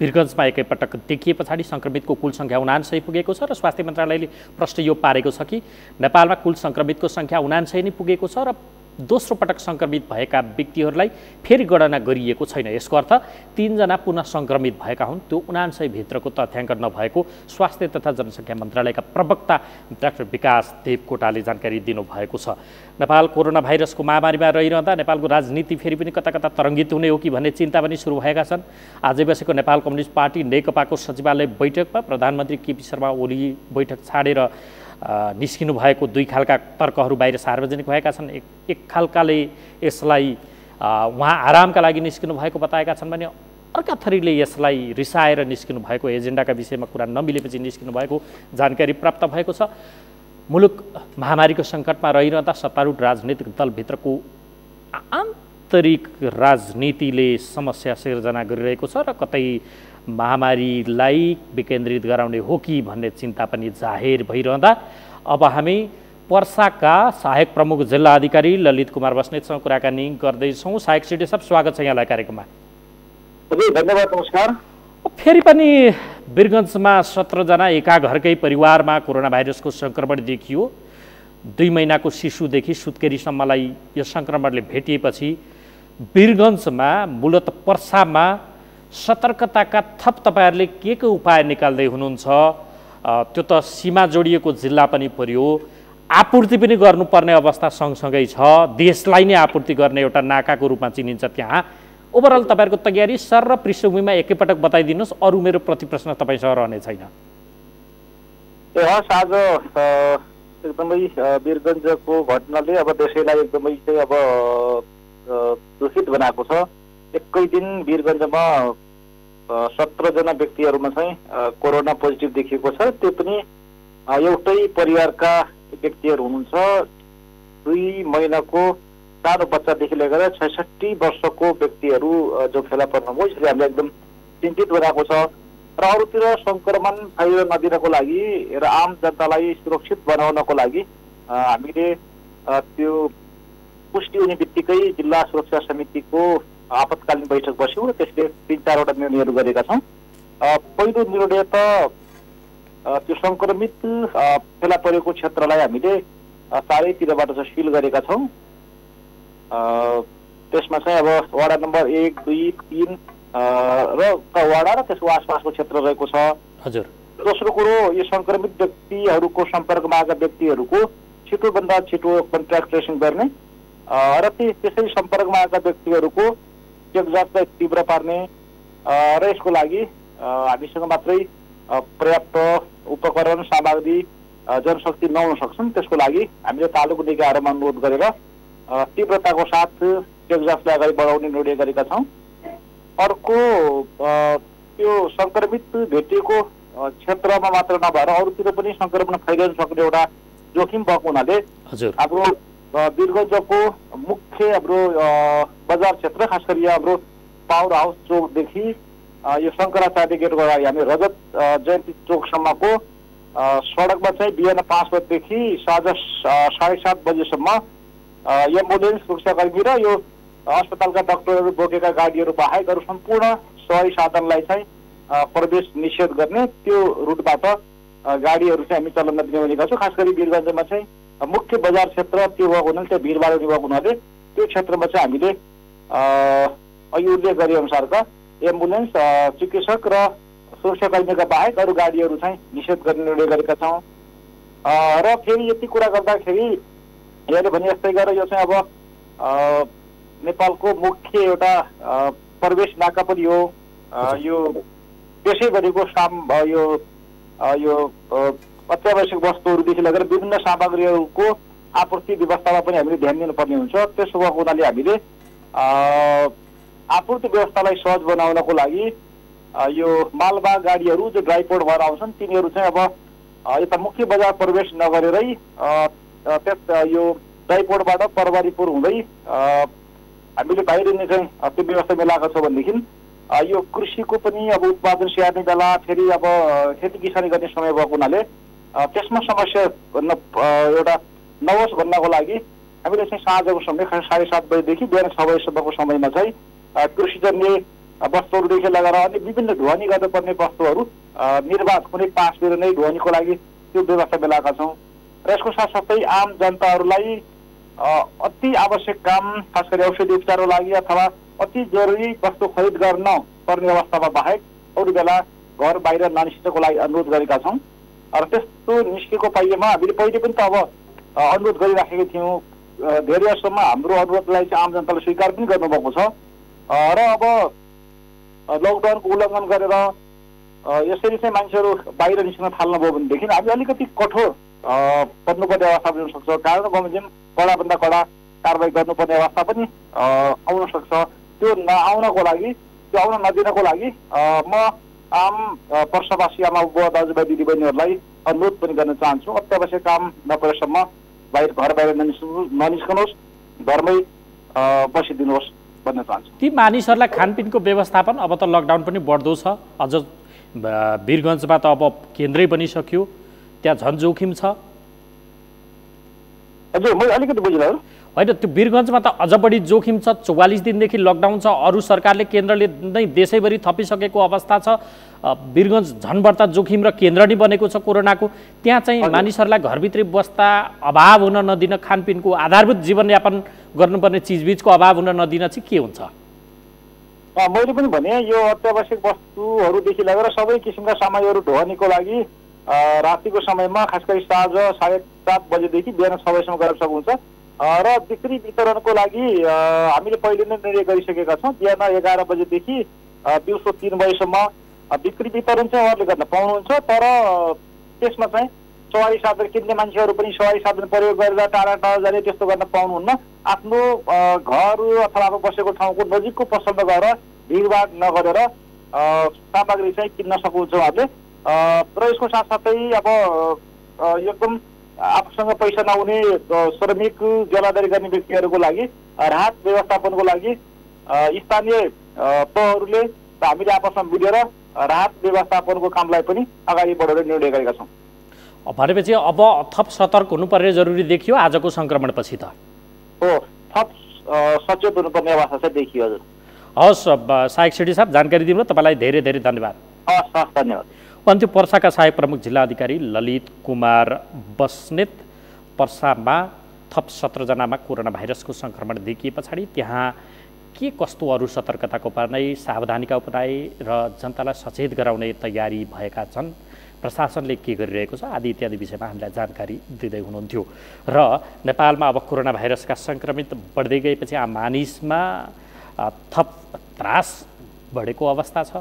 वीरगञ्जमा एकैपटक देखिए पछाडि सङ्क्रमितको कुल सङ्ख्या 79 पुगेको छ र स्वास्थ्य मन्त्रालयले प्रश्न यो पारेको छ कि नेपालमा कुल सङ्क्रमितको सङ्ख्या 79 नै पुगेको छ र दोस्रो पटक सङ्क्रमित भएका व्यक्तिहरूलाई फेरि गणना गरिएको छैन। यसको अर्थ 3 जना पुनः सङ्क्रमित भएका हुन्। त्यो 79 भित्रको तथ्याङ्क नभएको स्वास्थ्य तथा जनसङ्ख्या मन्त्रालयका प्रवक्ता डाक्टर विकास देवकोटाले जानकारी दिनुभएको छ। नेपाल कोरोना भाइरसको महामारीमा रहिरहँदा नेपालको राजनीति फेरि पनि कता कता तरङ्गित हुने हो कि भन्ने चिन्ता पनि सुरु भएका छन्। आजै बसेको नेपाल कम्युनिस्ट पार्टी नेकपाको सचिवालय बैठकमा प्रधानमन्त्री केपी शर्मा ओली बैठक छाडेर निस्किनु भएको 2 खालका तर्कहरू बाहिर सार्वजनिक भएका छन्। एक खालकाले यसलाई उहाँ आरामका लागि निस्किनु भएको बताएका छन् भने अर्का थरीले यसलाई रिसाएर निस्किनु भएको, एजेन्डाका विषयमा कुरा नमिलेपछि निस्किनु भएको जानकारी प्राप्त भएको छ। मुलुक महामारीको सङ्कटमा रहिरहँदा सत्तारूढ राजनीतिक दलभित्रको आन्तरिक राजनीतिले समस्या सिर्जना गरिरहेको छ र कतै महामारीलाई विकेन्द्रित गराउने हो कि भन्ने चिन्ता पनि जाहेर भइरहँदा अब हामी पर्साका सहायक प्रमुख जिल्ला अधिकारी ललित कुमार बस्नेतसँग कुराकानी गर्दैछौँ। सहायक सिडी साहब, स्वागत छ यहाँलाई कार्यक्रममा। धन्यवाद, नमस्कार। फेरि पनि वीरगञ्जमा 17 जना एका घरकै परिवारमा कोरोना भाइरसको सङ्क्रमण देखियो। 2 महिनाको शिशुदेखि सुत्केरीसम्मलाई यो सङ्क्रमणले भेटिएपछि वीरगञ्जमा मूलत पर्सामा सतर्कताका थप तपाईँहरूले के उपाय निकाल्दै हुनुहुन्छ? त्यो त सीमा जोडिएको जिल्ला पनि पर्यो, आपूर्ति पनि गर्नुपर्ने अवस्था सँगसँगै छ, देशलाई नै आपूर्ति गर्ने एउटा नाकाको रूपमा चिनिन्छ त्यहाँ। ओभरअल तपाईँहरूको तयारी सर र पृष्ठभूमिमा एकैपटक बताइदिनुहोस्, अरू मेरो प्रतिप्रश्न तपाईँसँग रहने छैन। हस्, आज एकदमै वीरगञ्जको घटनाले अब देशैलाई एकदमै चाहिँ अब दूषित बनाएको छ। एकै दिन वीरगञ्जमा 17 जना व्यक्तिहरूमा चाहिँ कोरोना पोजिटिभ देखिएको छ। त्यो पनि एउटै परिवारका व्यक्तिहरू हुनुहुन्छ। 2 महिनाको सानो बच्चादेखि लिएर 66 वर्षको व्यक्तिहरू जो फेला पर्नुभयो, यसले हामीलाई एकदम चिन्तित बनाएको छ। र अरूतिर सङ्क्रमण फैलिन नदिनको लागि र आम जनतालाई सुरक्षित बनाउनको लागि हामीले त्यो पुष्टि हुने बित्तिकै जिल्ला सुरक्षा समितिको आपतकालीन बैठक बस्यो र त्यसले 3-4वटा निर्णयहरू गरेका छौँ। पहिलो निर्णय त त्यो संक्रमित फेला परेको क्षेत्रलाई हामीले चारैतिरबाट चाहिँ सिल गरेका छौँ। त्यसमा चाहिँ अब वडा नम्बर 1, 2, 3 र वडा र त्यसको आसपासको क्षेत्र रहेको छ। हजुर। दोस्रो कुरो, यो संक्रमित व्यक्तिहरूको सम्पर्कमा आएका व्यक्तिहरूको छिटोभन्दा छिटो कन्ट्याक्ट ट्रेसिङ गर्ने र त्यसै सम्पर्कमा आएका व्यक्तिहरूको चेकजाँचलाई तीव्र पार्ने र यसको लागि हामीसँग मात्रै पर्याप्त उपकरण सामग्री जनशक्ति नहुन सक्छन्। त्यसको लागि हामीले तालुक निकायहरूमा अनुरोध गरेर तीव्रताको साथ चेकजाँचलाई अगाडि बढाउने निर्णय गरेका छौँ। अर्को, त्यो सङ्क्रमित भेटिएको क्षेत्रमा मात्र नभएर अरूतिर पनि सङ्क्रमण फैलिन सक्ने एउटा जोखिम भएको हुनाले हाम्रो वीरगञ्जको मुख्य हाम्रो बजार क्षेत्र, खास गरी हाम्रो पावर हाउस चोकदेखि यो शङ्कराचार्य गेटको अगाडि हामी रजत जयन्ती चोकसम्मको सडकमा चाहिँ बिहान 5 बजेदेखि साँझ 7:30 बजेसम्म एम्बुलेन्स, सुरक्षाकर्मी र यो अस्पतालका डाक्टरहरू बोकेका गाडीहरू बाहेक अरू सम्पूर्ण सवारी साधनलाई चाहिँ प्रवेश निषेध गर्ने त्यो रुटबाट गाडीहरू चाहिँ हामी चलन नदिने भनेका छौँ। खास गरी वीरगञ्जमा चाहिँ मुख्य बजार क्षेत्र त्यो भएको हुनाले, त्यो भिडभाड हुने भएको हुनाले त्यो क्षेत्रमा चाहिँ हामीले अघि उल्लेख गरे अनुसारका एम्बुलेन्स, चिकित्सक र सुरक्षाकर्मीका बाहेक अरू गाडीहरू चाहिँ निषेध गर्ने निर्णय गरेका छौँ। र फेरि यति कुरा गर्दाखेरि यहाँले भने जस्तै गरेर यो चाहिँ अब नेपालको मुख्य एउटा प्रवेश नाका पनि हो। यो त्यसैभरिको यो अत्यावश्यक वस्तुहरूदेखि लगेर विभिन्न सामग्रीहरूको आपूर्ति व्यवस्थामा पनि हामीले ध्यान दिनुपर्ने हुन्छ। त्यसो भएको हुनाले हामीले आपूर्ति व्यवस्थालाई सहज बनाउनको लागि यो मालवाहक गाडीहरू जो ड्राइपोर्ट भएर आउँछन् तिनीहरू चाहिँ अब यता मुख्य बजार प्रवेश नगरेरै यो ड्राइपोर्टबाट परवारीपुर हुँदै हामीले बाहिरिने चाहिँ त्यो व्यवस्था मिलाएको छ भनेदेखि यो कृषिको पनि अब उत्पादन स्याहार्ने बेला फेरि अब खेती किसानी गर्ने समय भएको हुनाले त्यसमा समस्या एउटा नहोस् भन्नको लागि हामीले चाहिँ साँझको समय 7:30 बजेदेखि बिहान 6 बजेसम्मको समयमा चाहिँ कृषिजन्य वस्तुहरूदेखि लगाएर अन्य विभिन्न ढुवानी गर्नुपर्ने वस्तुहरू निर्वाध कुनै पासबाट नै ढुवानीको लागि त्यो व्यवस्था मिलाएका छौँ। र यसको साथसाथै आम जनताहरूलाई अति आवश्यक काम, खास गरी औषधि उपचारको लागि अथवा अति जरुरी वस्तु खरिद गर्न पर्ने अवस्थामा बाहेक अरू बेला घर बाहिर ननिस्कनको लागि अनुरोध गरेका छौँ। र त्यस्तो निस्केको पाइएमा हामीले पहिले पनि त अब अनुरोध गरिराखेका थियौँ। धेरै वर्षसम्म हाम्रो अनुरोधलाई चाहिँ आम जनताले स्वीकार पनि गर्नुभएको छ। र अब लकडाउनको उल्लङ्घन गरेर यसरी चाहिँ मान्छेहरू बाहिर निस्कन थाल्नुभयो भनेदेखि हामी अलिकति कठोर पर्नुपर्ने अवस्था पनि हुनसक्छ। कारण बमोजिम कडाभन्दा कडा कारवाही गर्नुपर्ने अवस्था पनि आउन सक्छ। त्यो नआउनको लागि, त्यो आउन नदिनको लागि म आम पर्सवासी आमा बुवा दाजुभाइ दिदीबहिनीहरूलाई अनुरोध पनि गर्न चाहन्छु। अत्यावश्यक काम नपरेसम्म घर बाहिर ननिस्कनुहोस्, घरमै बसिदिनुहोस् भन्न चाहन्छु। ती मानिसहरूलाई खानपिनको व्यवस्थापन, अब त लकडाउन पनि बढ्दो छ, अझ वीरगञ्जमा त अब केन्द्रै बनिसक्यो, त्यहाँ झन् जोखिम छ। हजुर, मैले अलिकति बुझिनँ। होइन, त्यो वीरगञ्जमा त अझ बढी जोखिम छ। 44 दिनदेखि लकडाउन छ। अरू सरकारले, केन्द्रले नै देशैभरि थपिसकेको अवस्था छ। वीरगञ्ज झन् बढ्ता जोखिम र केन्द्र नै बनेको छ कोरोनाको। त्यहाँ चाहिँ मानिसहरूलाई घरभित्रै बस्दा अभाव हुन नदिन, खानपिनको आधारभूत जीवनयापन गर्नुपर्ने चिजबिजको अभाव हुन नदिन चाहिँ के हुन्छ? मैले पनि भने यो अत्यावश्यक वस्तुहरूदेखि लगेर सबै किसिमका सामग्रीहरू ढुवानीको लागि रातिको समयमा खास गरी साँझ 7:30 बजेदेखि बिहान 6 बजेसम्म गर्न सक्नुहुन्छ। र बिक्री वितरणको लागि हामीले पहिले नै निर्णय गरिसकेका छौँ। बिहान 11 बजेदेखि दिउँसो 3 बजेसम्म बिक्री वितरण चाहिँ उहाँहरूले गर्न पाउनुहुन्छ। तर त्यसमा चाहिँ सवारी साधन किन्ने मान्छेहरू पनि सवारी साधन प्रयोग गरेर टाढा टाढा जाने त्यस्तो गर्न पाउनुहुन्न। आफ्नो घर अथवा अब बसेको ठाउँको नजिकको पसलमा गएर भिडभाड नगरेर सामग्री चाहिँ किन्न सक्नुहुन्छ उहाँहरूले। र यसको साथसाथै अब एकदम आफूसँग पैसा नहुने श्रमिक ज्यालादारी गर्ने व्यक्तिहरूको लागि राहत व्यवस्थापनको लागि स्थानीय तहहरूले हामीले आपसमा मिलेर राहत व्यवस्थापनको कामलाई पनि अगाडि बढाउने निर्णय गरेका छौँ। भनेपछि अब थप सतर्क हुनुपर्ने जरुरी देखियो आजको सङ्क्रमणपछि त? हो, थप सचेत हुनुपर्ने अवस्था चाहिँ देखियो हजुर। हवस् सहायक सिडी साहब, जानकारी दिनु तपाईँलाई धेरै धेरै धन्यवाद। हस् धन्यवाद। अन्त्य पर्साका सहायक प्रमुख जिल्ला अधिकारी ललित कुमार बस्नेत। पर्सामा थप 17 जनामा कोरोना भाइरसको सङ्क्रमण देखिए पछाडि त्यहाँ के कस्तो अरू सतर्कताको उपाय, सावधानीका उपाय र जनतालाई सचेत गराउने तयारी भएका छन्, प्रशासनले के गरिरहेको छ आदि इत्यादि विषयमा हामीलाई जानकारी दिँदै हुनुहुन्थ्यो। र नेपालमा अब कोरोना भाइरसका सङ्क्रमित बढ्दै गएपछि आम मानिसमा थप त्रास बढेको अवस्था छ।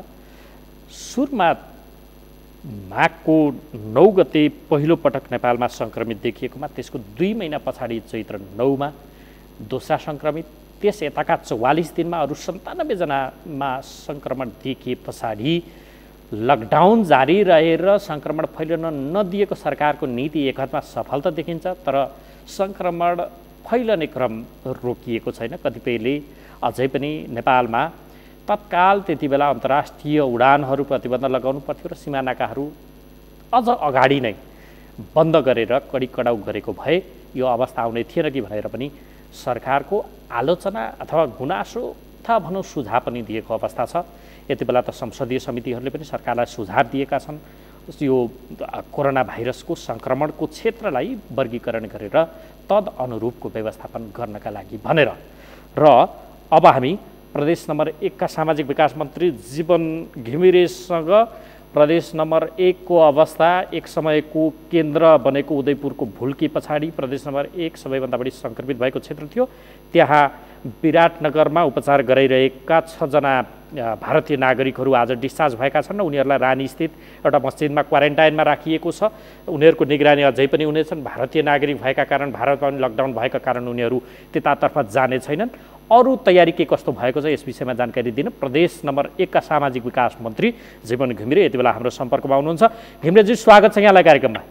सुरुमा माघको 9 गते पहिलो पटक नेपालमा सङ्क्रमित देखिएकोमा त्यसको 2 महिना पछाडि चैत्र 9 मा दोस्रा सङ्क्रमित, त्यस यताका 44 दिनमा अरू 97 जनामा सङ्क्रमण देखिए पछाडि लकडाउन जारी रहेर सङ्क्रमण फैलिन नदिएको सरकारको नीति एक हदमा सफल त देखिन्छ, तर सङ्क्रमण फैलने क्रम रोकिएको छैन। कतिपयले अझै पनि नेपालमा तत्काल त्यति बेला अन्तर्राष्ट्रिय उडानहरू प्रतिबन्ध लगाउनु पर्थ्यो र सिमानाकाहरू अझ अगाडि नै बन्द गरेर कडी कडाउ गरेको भए यो अवस्था आउने थिएन कि भनेर पनि सरकारको आलोचना अथवा गुनासो अथवा भनौँ सुझाव पनि दिएको अवस्था छ। यति बेला त संसदीय समितिहरूले पनि सरकारलाई सुझाव दिएका छन् यो कोरोना भाइरसको सङ्क्रमणको क्षेत्रलाई वर्गीकरण गरेर तद अनुरूपको व्यवस्थापन गर्नका लागि भनेर। र अब हामी प्रदेश नम्बर 1 का सामाजिक विकास मन्त्री जीवन घिमिरेसँग प्रदेश नम्बर 1 को अवस्था, एक समयको केन्द्र बनेको उदयपुरको भुल्की पछाडि प्रदेश नम्बर 1 सबैभन्दा बढी सङ्क्रमित भएको क्षेत्र थियो। त्यहाँ विराटनगरमा उपचार गराइरहेका 6 जना भारतीय नागरिकहरू आज डिस्चार्ज भएका छन्। उनीहरूलाई रानीस्थित एउटा मस्जिदमा क्वारेन्टाइनमा राखिएको छ। उनीहरूको निगरानी अझै पनि हुनेछन्। भारतीय नागरिक भएका कारण, भारतमा पनि लकडाउन भएका कारण उनीहरू त्यतातर्फ जाने छैनन्। अरू तयारी के कस्तो भएको छ यस विषयमा जानकारी दिन प्रदेश नम्बर 1 का सामाजिक विकास मन्त्री जीवन घिमिरे यति बेला हाम्रो सम्पर्कमा हुनुहुन्छ। घिमिरेजी, स्वागत छ यहाँलाई कार्यक्रममा।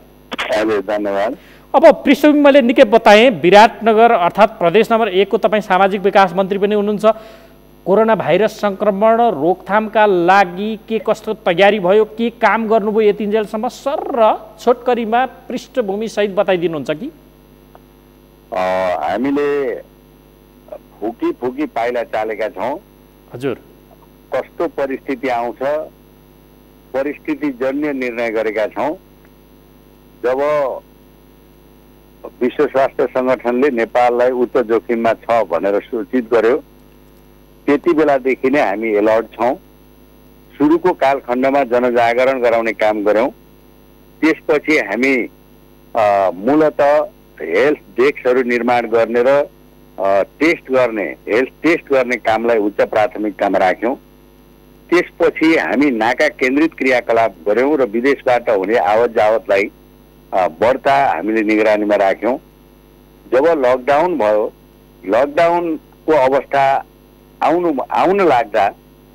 धन्यवाद। अब पृष्ठभूमि मैले निकै बताएँ, विराटनगर अर्थात् प्रदेश नम्बर 1 को तपाईँ सामाजिक विकास मन्त्री पनि हुनुहुन्छ। कोरोना भाइरस सङ्क्रमण रोकथामका लागि के कस्तो तयारी भयो, के काम गर्नुभयो यतिन्जेलसम्म सर र छोटकरीमा पृष्ठभूमिसहित बताइदिनुहुन्छ कि? हामीले फुकी पाइला चालेका छौँ। हजुर, कस्तो परिस्थिति आउँछ परिस्थिति जन्य निर्णय गरेका छौँ। जब विश्व स्वास्थ्य सङ्गठनले नेपाललाई उच्च जोखिममा छ भनेर सूचित गर्यो त्यति बेलादेखि नै हामी एलर्ट छौँ। सुरुको कालखण्डमा जनजागरण गराउने काम गऱ्यौँ। त्यसपछि हामी मूलत हेल्थ डेस्कहरू निर्माण गर्ने र हेल्थ टेस्ट गर्ने कामलाई उच्च प्राथमिकतामा राख्यौँ। त्यसपछि हामी नाका केन्द्रित क्रियाकलाप गऱ्यौँ र विदेशबाट हुने आवत जावतलाई बढ्ता हामीले निगरानीमा राख्यौँ। जब लकडाउन भयो, लकडाउनको अवस्था आउन लाग्दा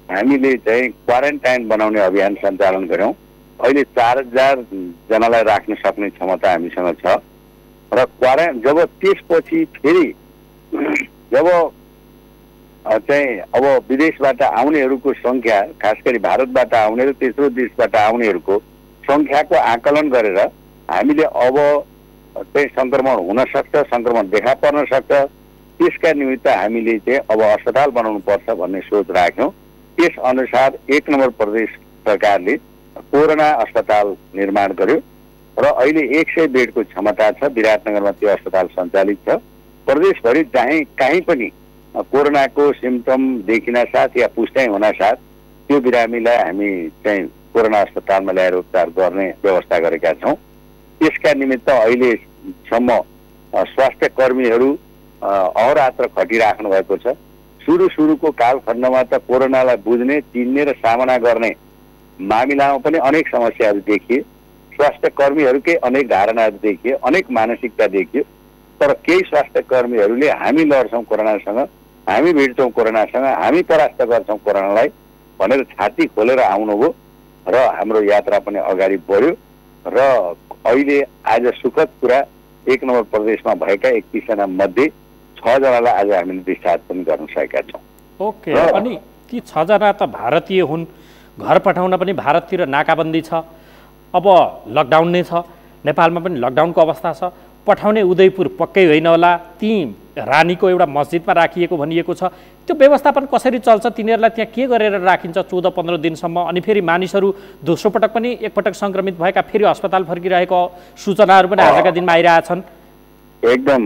हामीले चाहिँ क्वारेन्टाइन बनाउने अभियान सञ्चालन गऱ्यौँ। अहिले 4000 जनालाई राख्न सक्ने क्षमता हामीसँग छ र जब त्यसपछि फेरि जब चाहिँ अब विदेशबाट आउनेहरूको सङ्ख्या, खास गरी भारतबाट आउने र तेस्रो देशबाट आउनेहरूको सङ्ख्याको आकलन गरेर हामीले अब चाहिँ सङ्क्रमण हुन सक्छ, सङ्क्रमण देखा पर्न सक्छ, त्यसका निमित्त हामीले चाहिँ अब अस्पताल बनाउनु पर्छ भन्ने सोच राख्यौँ। त्यसअनुसार 1 नम्बर प्रदेश सरकारले कोरोना अस्पताल निर्माण गर्यो र अहिले 100 बेडको क्षमता छ। विराटनगरमा त्यो अस्पताल सञ्चालित छ। प्रदेशभरि कहीँ पनि कोरोनाको सिम्टम देखिन साथ या पुष्टि हुन साथ त्यो बिरामीलाई हामी चाहिँ कोरोना अस्पतालमा ल्याएर उपचार गर्ने व्यवस्था गरेका छौँ। त्यसका निमित्त अहिलेसम्म स्वास्थ्य कर्मीहरू अहोरात्र खटिराख्नु भएको छ। सुरुको कालखण्डमा त कोरोनालाई बुझ्ने, चिन्ने र सामना गर्ने मामिलामा पनि अनेक समस्याहरू देखिए। स्वास्थ्य कर्मीहरूकै अनेक धारणाहरू देखिए, अनेक मानसिकता देखियो। तर केही स्वास्थ्य कर्मीहरूले हामी लड्छौँ कोरोनासँग, हामी भिड्छौँ कोरोनासँग, हामी परास्त गर्छौँ कोरोनालाई भनेर छाती खोलेर आउनुभयो र हाम्रो यात्रा पनि अगाडि बढ्यो र अहिले आज सुखद कुरा 1 नम्बर प्रदेशमा भएका 31 जना मध्ये 6 जनालाई आज हामीले डिस्चार्ज पनि गर्न सकेका छौँ। ओके, अनि ती 6 जना त भारतीय हुन्, घर पठाउन पनि भारततिर नाकाबन्दी छ, अब लकडाउन नै छ, नेपालमा पनि लकडाउनको अवस्था छ। पठाउने उदयपुर पक्कै होइन होला, ती रानीको एउटा मस्जिदमा राखिएको भनिएको छ। त्यो व्यवस्थापन कसरी चल्छ, तिनीहरूलाई त्यहाँ के गरेर राखिन्छ 14-15 दिनसम्म, अनि फेरि मानिसहरू दोस्रो पटक पनि एकपटक सङ्क्रमित भएका फेरि अस्पताल फर्किरहेको सूचनाहरू पनि आजका दिनमा आइरहेछन्। एकदम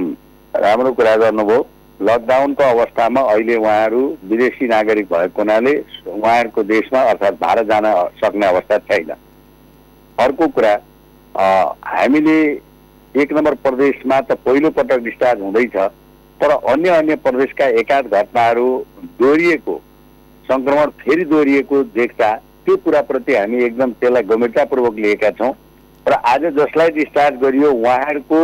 राम्रो कुरा गर्नुभयो। लकडाउनको अवस्थामा अहिले उहाँहरू विदेशी नागरिक भएको हुनाले उहाँहरूको देशमा अर्थात् भारत जान सक्ने अवस्था छैन। अर्को कुरा, हामीले 1 नम्बर प्रदेशमा त पहिलो पटक डिस्चार्ज हुँदैछ, तर अन्य प्रदेशका एकाध घटनाहरू दोहोरिएको सङ्क्रमण फेरि दोहोरिएको देख्दा त्यो कुराप्रति हामी एकदम त्यसलाई गम्भीरतापूर्वक लिएका छौँ। र आज जसलाई डिस्चार्ज गरियो उहाँहरूको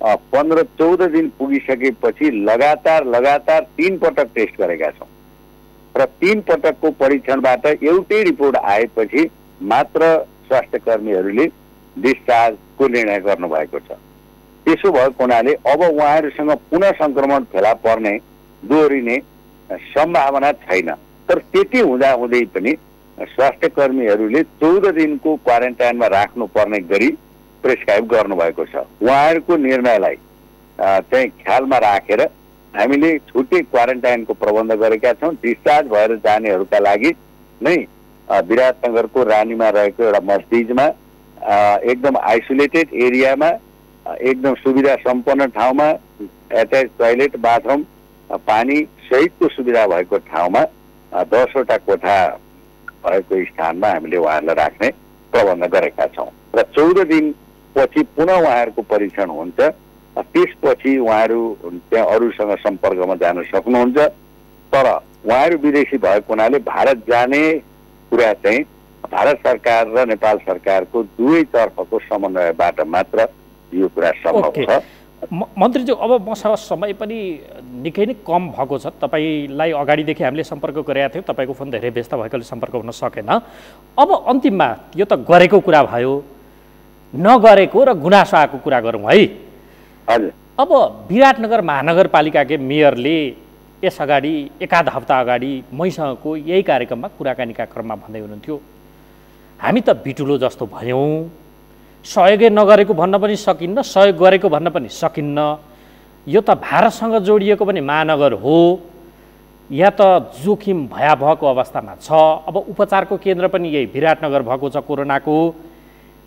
15-14 दिन पुगिसकेपछि लगातार 3 पटक टेस्ट गरेका छौँ र 3 पटकको परीक्षणबाट एउटै रिपोर्ट आएपछि मात्र स्वास्थ्य कर्मीहरूले डिस्चार्जको निर्णय गर्नुभएको छ। त्यसो भएको हुनाले अब उहाँहरूसँग पुनः सङ्क्रमण फेला पर्ने दोहोरिने सम्भावना छैन। तर त्यति हुँदाहुँदै पनि स्वास्थ्य कर्मीहरूले 14 दिनको क्वारेन्टाइनमा राख्नुपर्ने गरी प्रेस्क्राइब गर्नुभएको छ। उहाँहरूको निर्णयलाई चाहिँ ख्यालमा राखेर हामीले छुट्टै क्वारेन्टाइनको प्रबन्ध गरेका छौँ। डिस्चार्ज भएर जानेहरूका लागि नै विराटनगरको रानीमा रहेको एउटा मस्जिदमा एकदम आइसोलेटेड एरियामा एकदम सुविधा सम्पन्न ठाउँमा एट्याच टोयलेट, बाथरुम, पानी सहितको सुविधा भएको ठाउँमा 10वटा कोठा भएको स्थानमा हामीले उहाँहरूलाई राख्ने प्रबन्ध गरेका छौँ र 14 दिनपछि पुनः उहाँहरूको परीक्षण हुन्छ। त्यसपछि उहाँहरू त्यहाँ अरूसँग सम्पर्कमा जान सक्नुहुन्छ। तर उहाँहरू विदेशी भएको हुनाले भारत जाने कुरा चाहिँ भारत सरकार र नेपाल सरकारको दुवैतर्फको समन्वयबाट मात्र यो कुरा सम्भव छ। मन्त्रीज्यू, अब मसँग समय पनि निकै नै कम भएको छ। तपाईँलाई अगाडिदेखि हामीले सम्पर्क गरेका थियौँ, तपाईँको फोन धेरै व्यस्त भएकोले सम्पर्क हुन सकेन। अब अन्तिममा यो त गरेको कुरा भयो, नगरेको र गुनासो आएको कुरा गरौँ है। हजुर, अब विराटनगर महानगरपालिकाकै मेयरले यसअगाडि एकाध हप्ता अगाडि मैसँगको यही कार्यक्रममा कुराकानीका क्रममा भन्दै हुनुहुन्थ्यो, हामी त बिटुलो जस्तो भयौँ, सहयोगै नगरेको भन्न पनि सकिन्न, सहयोग गरेको भन्न पनि सकिन्न, यो त भारतसँग जोडिएको पनि महानगर हो, या त जोखिम भयावहको अवस्थामा छ। अब उपचारको केन्द्र पनि यही विराटनगर भएको छ कोरोनाको,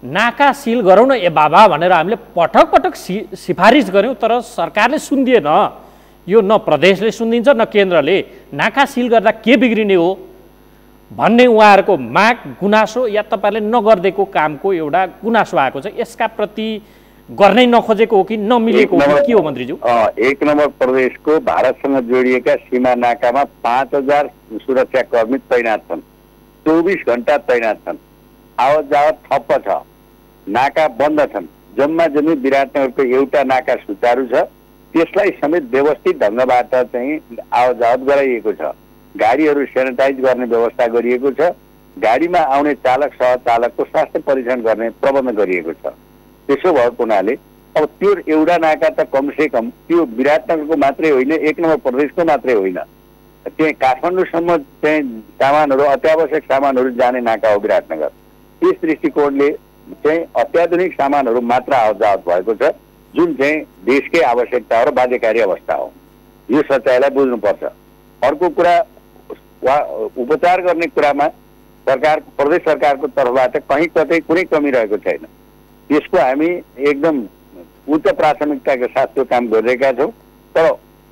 नाका सिल गरौँ न ए बाबा भनेर हामीले पटक पटक सिफारिस गऱ्यौँ, तर सरकारले सुनिदिएन। यो न प्रदेशले सुनिदिन्छ न केन्द्रले। नाका सिल गर्दा के बिग्रिने हो भन्ने उहाँहरूको माग, गुनासो या तपाईँले नगरिदिएको कामको एउटा गुनासो आएको छ। यसका प्रति गर्नै नखोजेको हो कि नमिलेको हो कि के हो मन्त्रीज्यू? 1 नम्बर प्रदेशको भारतसँग जोडिएका सीमा नाकामा 5000 सुरक्षाकर्मी तैनात छन्, 24 घण्टा तैनात छन्। आवत जावत ठप्प छ, नाका बन्द छन्। जम्मा जम्मी विराटनगरको एउटा नाका सुचारू छ, त्यसलाई समेत व्यवस्थित ढङ्गबाट चाहिँ आवत जावत गराइएको छ। गाडीहरू सेनिटाइज गर्ने व्यवस्था गरिएको छ। गाडीमा आउने चालक सहचालकको स्वास्थ्य परीक्षण गर्ने प्रबन्ध गरिएको छ। त्यसो भएको हुनाले अब त्यो एउटा नाका त कमसेकम त्यो विराटनगरको मात्रै होइन, 1 नम्बर प्रदेशको मात्रै होइन, त्यही काठमाडौँसम्म चाहिँ सामानहरू, अत्यावश्यक सामानहरू जाने नाका हो विराटनगर। त्यस दृष्टिकोणले चाहिँ अत्याधुनिक सामानहरू मात्र आवत जावत भएको छ, जुन चाहिँ देशकै आवश्यकता हो र बाध्यकारी अवस्था हो। यो सच्चाइलाई बुझ्नुपर्छ। अर्को कुरा, उपचार गर्ने कुरामा सरकार, प्रदेश सरकारको तर्फबाट कहीँ कतै कुनै कमी रहेको छैन। त्यसको हामी एकदम उच्च प्राथमिकताका साथ त्यो काम गरिरहेका छौँ। तर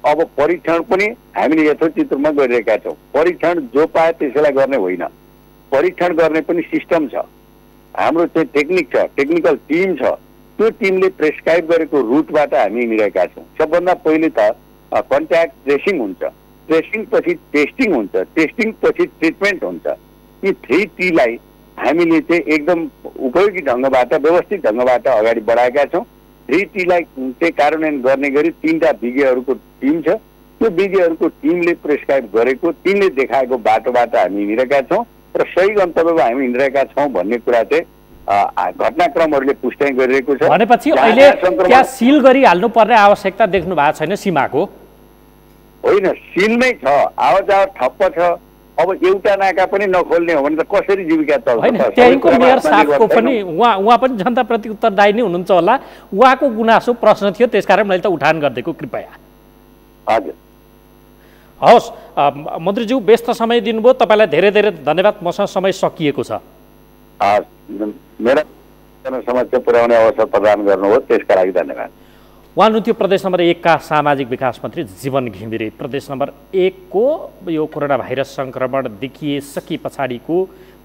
अब परीक्षण पनि हामीले यथोचित रूपमा गरिरहेका छौँ। परीक्षण जो पाए त्यसैलाई गर्ने होइन, परीक्षण गर्ने पनि सिस्टम छ। हाम्रो चाहिँ टेक्निक छ, टेक्निकल टिम छ। त्यो टिमले प्रेस्क्राइब गरेको रुटबाट हामी हिँडिरहेका छौँ। सबभन्दा पहिले त कन्ट्याक्ट ट्रेसिङ हुन्छ, ट्रेसिङ पछि टेस्टिङ हुन्छ, टेस्टिङ पछि ट्रिटमेन्ट हुन्छ। यी 3Tलाई हामीले चाहिँ एकदम उपयोगी ढङ्गबाट, व्यवस्थित ढङ्गबाट अगाडि बढाएका छौँ। 3Tलाई चाहिँ कार्यान्वयन गर्ने गरी 3टा विज्ञहरूको टिम छ। त्यो विज्ञहरूको टिमले प्रेस्क्राइब गरेको, तिनले देखाएको बाटोबाट हामी हिँडिरहेका छौँ र सही गन्तव्यमा हामी हिँडिरहेका छौँ भन्ने कुरा चाहिँ घटनाक्रमहरूले पुष्टि गरिरहेको छ। भनेपछि अहिले त्यहाँ सिल गरिहाल्नु पर्ने आवश्यकता देख्नु भएको छैन सीमाको? होइन, सिल नै छ, आवत जावत ठप्प छ, अब एउटा नाका पनि नखोल्ने हो भने त कसरी जीविका चल्छ? होइन, त्यहीँको मेयर साहबको पनि उहाँ पनि जनताप्रति उत्तरदायी नै हुनुहुन्छ होला। उहाँको गुनासो प्रश्न थियो, त्यसकारण मैले त उठान गरिदिएको, कृपया। हजुर, हवस् मन्त्रीज्यू, व्यस्त समय दिनुभयो, तपाईँलाई धेरै धेरै धन्यवाद। मसँग समय सकिएको छ। मेरा समस्या पुर्याउने अवसर प्रदान गर्नुभयो, त्यसका लागि धन्यवाद। उहाँ हुनुहुन्थ्यो प्रदेश नम्बर 1 का सामाजिक विकास मन्त्री जीवन घिमिरे। प्रदेश नम्बर 1 को यो कोरोना भाइरस सङ्क्रमण देखिएसके पछाडिको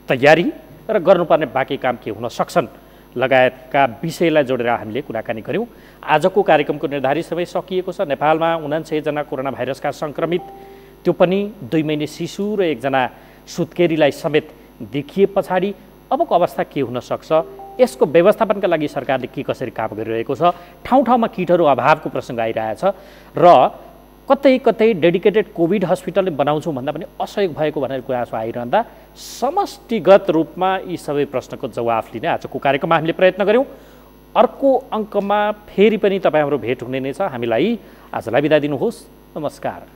तयारी र गर्नुपर्ने बाँकी काम के हुन सक्छन् लगायतका विषयलाई जोडेर हामीले कुराकानी गऱ्यौँ। आजको कार्यक्रमको निर्धारित समय सकिएको छ। नेपालमा 49 जना कोरोना भाइरसका सङ्क्रमित, त्यो पनि 2 महिने शिशु र 1 जना सुत्केरीलाई समेत देखिए पछाडि अबको अवस्था के हुन सक्छ, यसको व्यवस्थापनका लागि सरकारले के कसरी काम गरिरहेको छ, ठाउँ ठाउँमा किटहरू अभावको प्रसङ्ग आइरहेछ र कतै कतै डेडिकेटेड कोभिड हस्पिटलले बनाउँछौँ भन्दा पनि असहयोग भएको भनेर गुनासो आइरहँदा समष्टिगत रूपमा यी सबै प्रश्नको जवाफ लिने आजको कार्यक्रममा हामीले प्रयत्न गऱ्यौँ। अर्को अङ्कमा फेरि पनि तपाईँ हाम्रो भेट हुने नै छ। हामीलाई आजलाई बिदा दिनुहोस्। नमस्कार।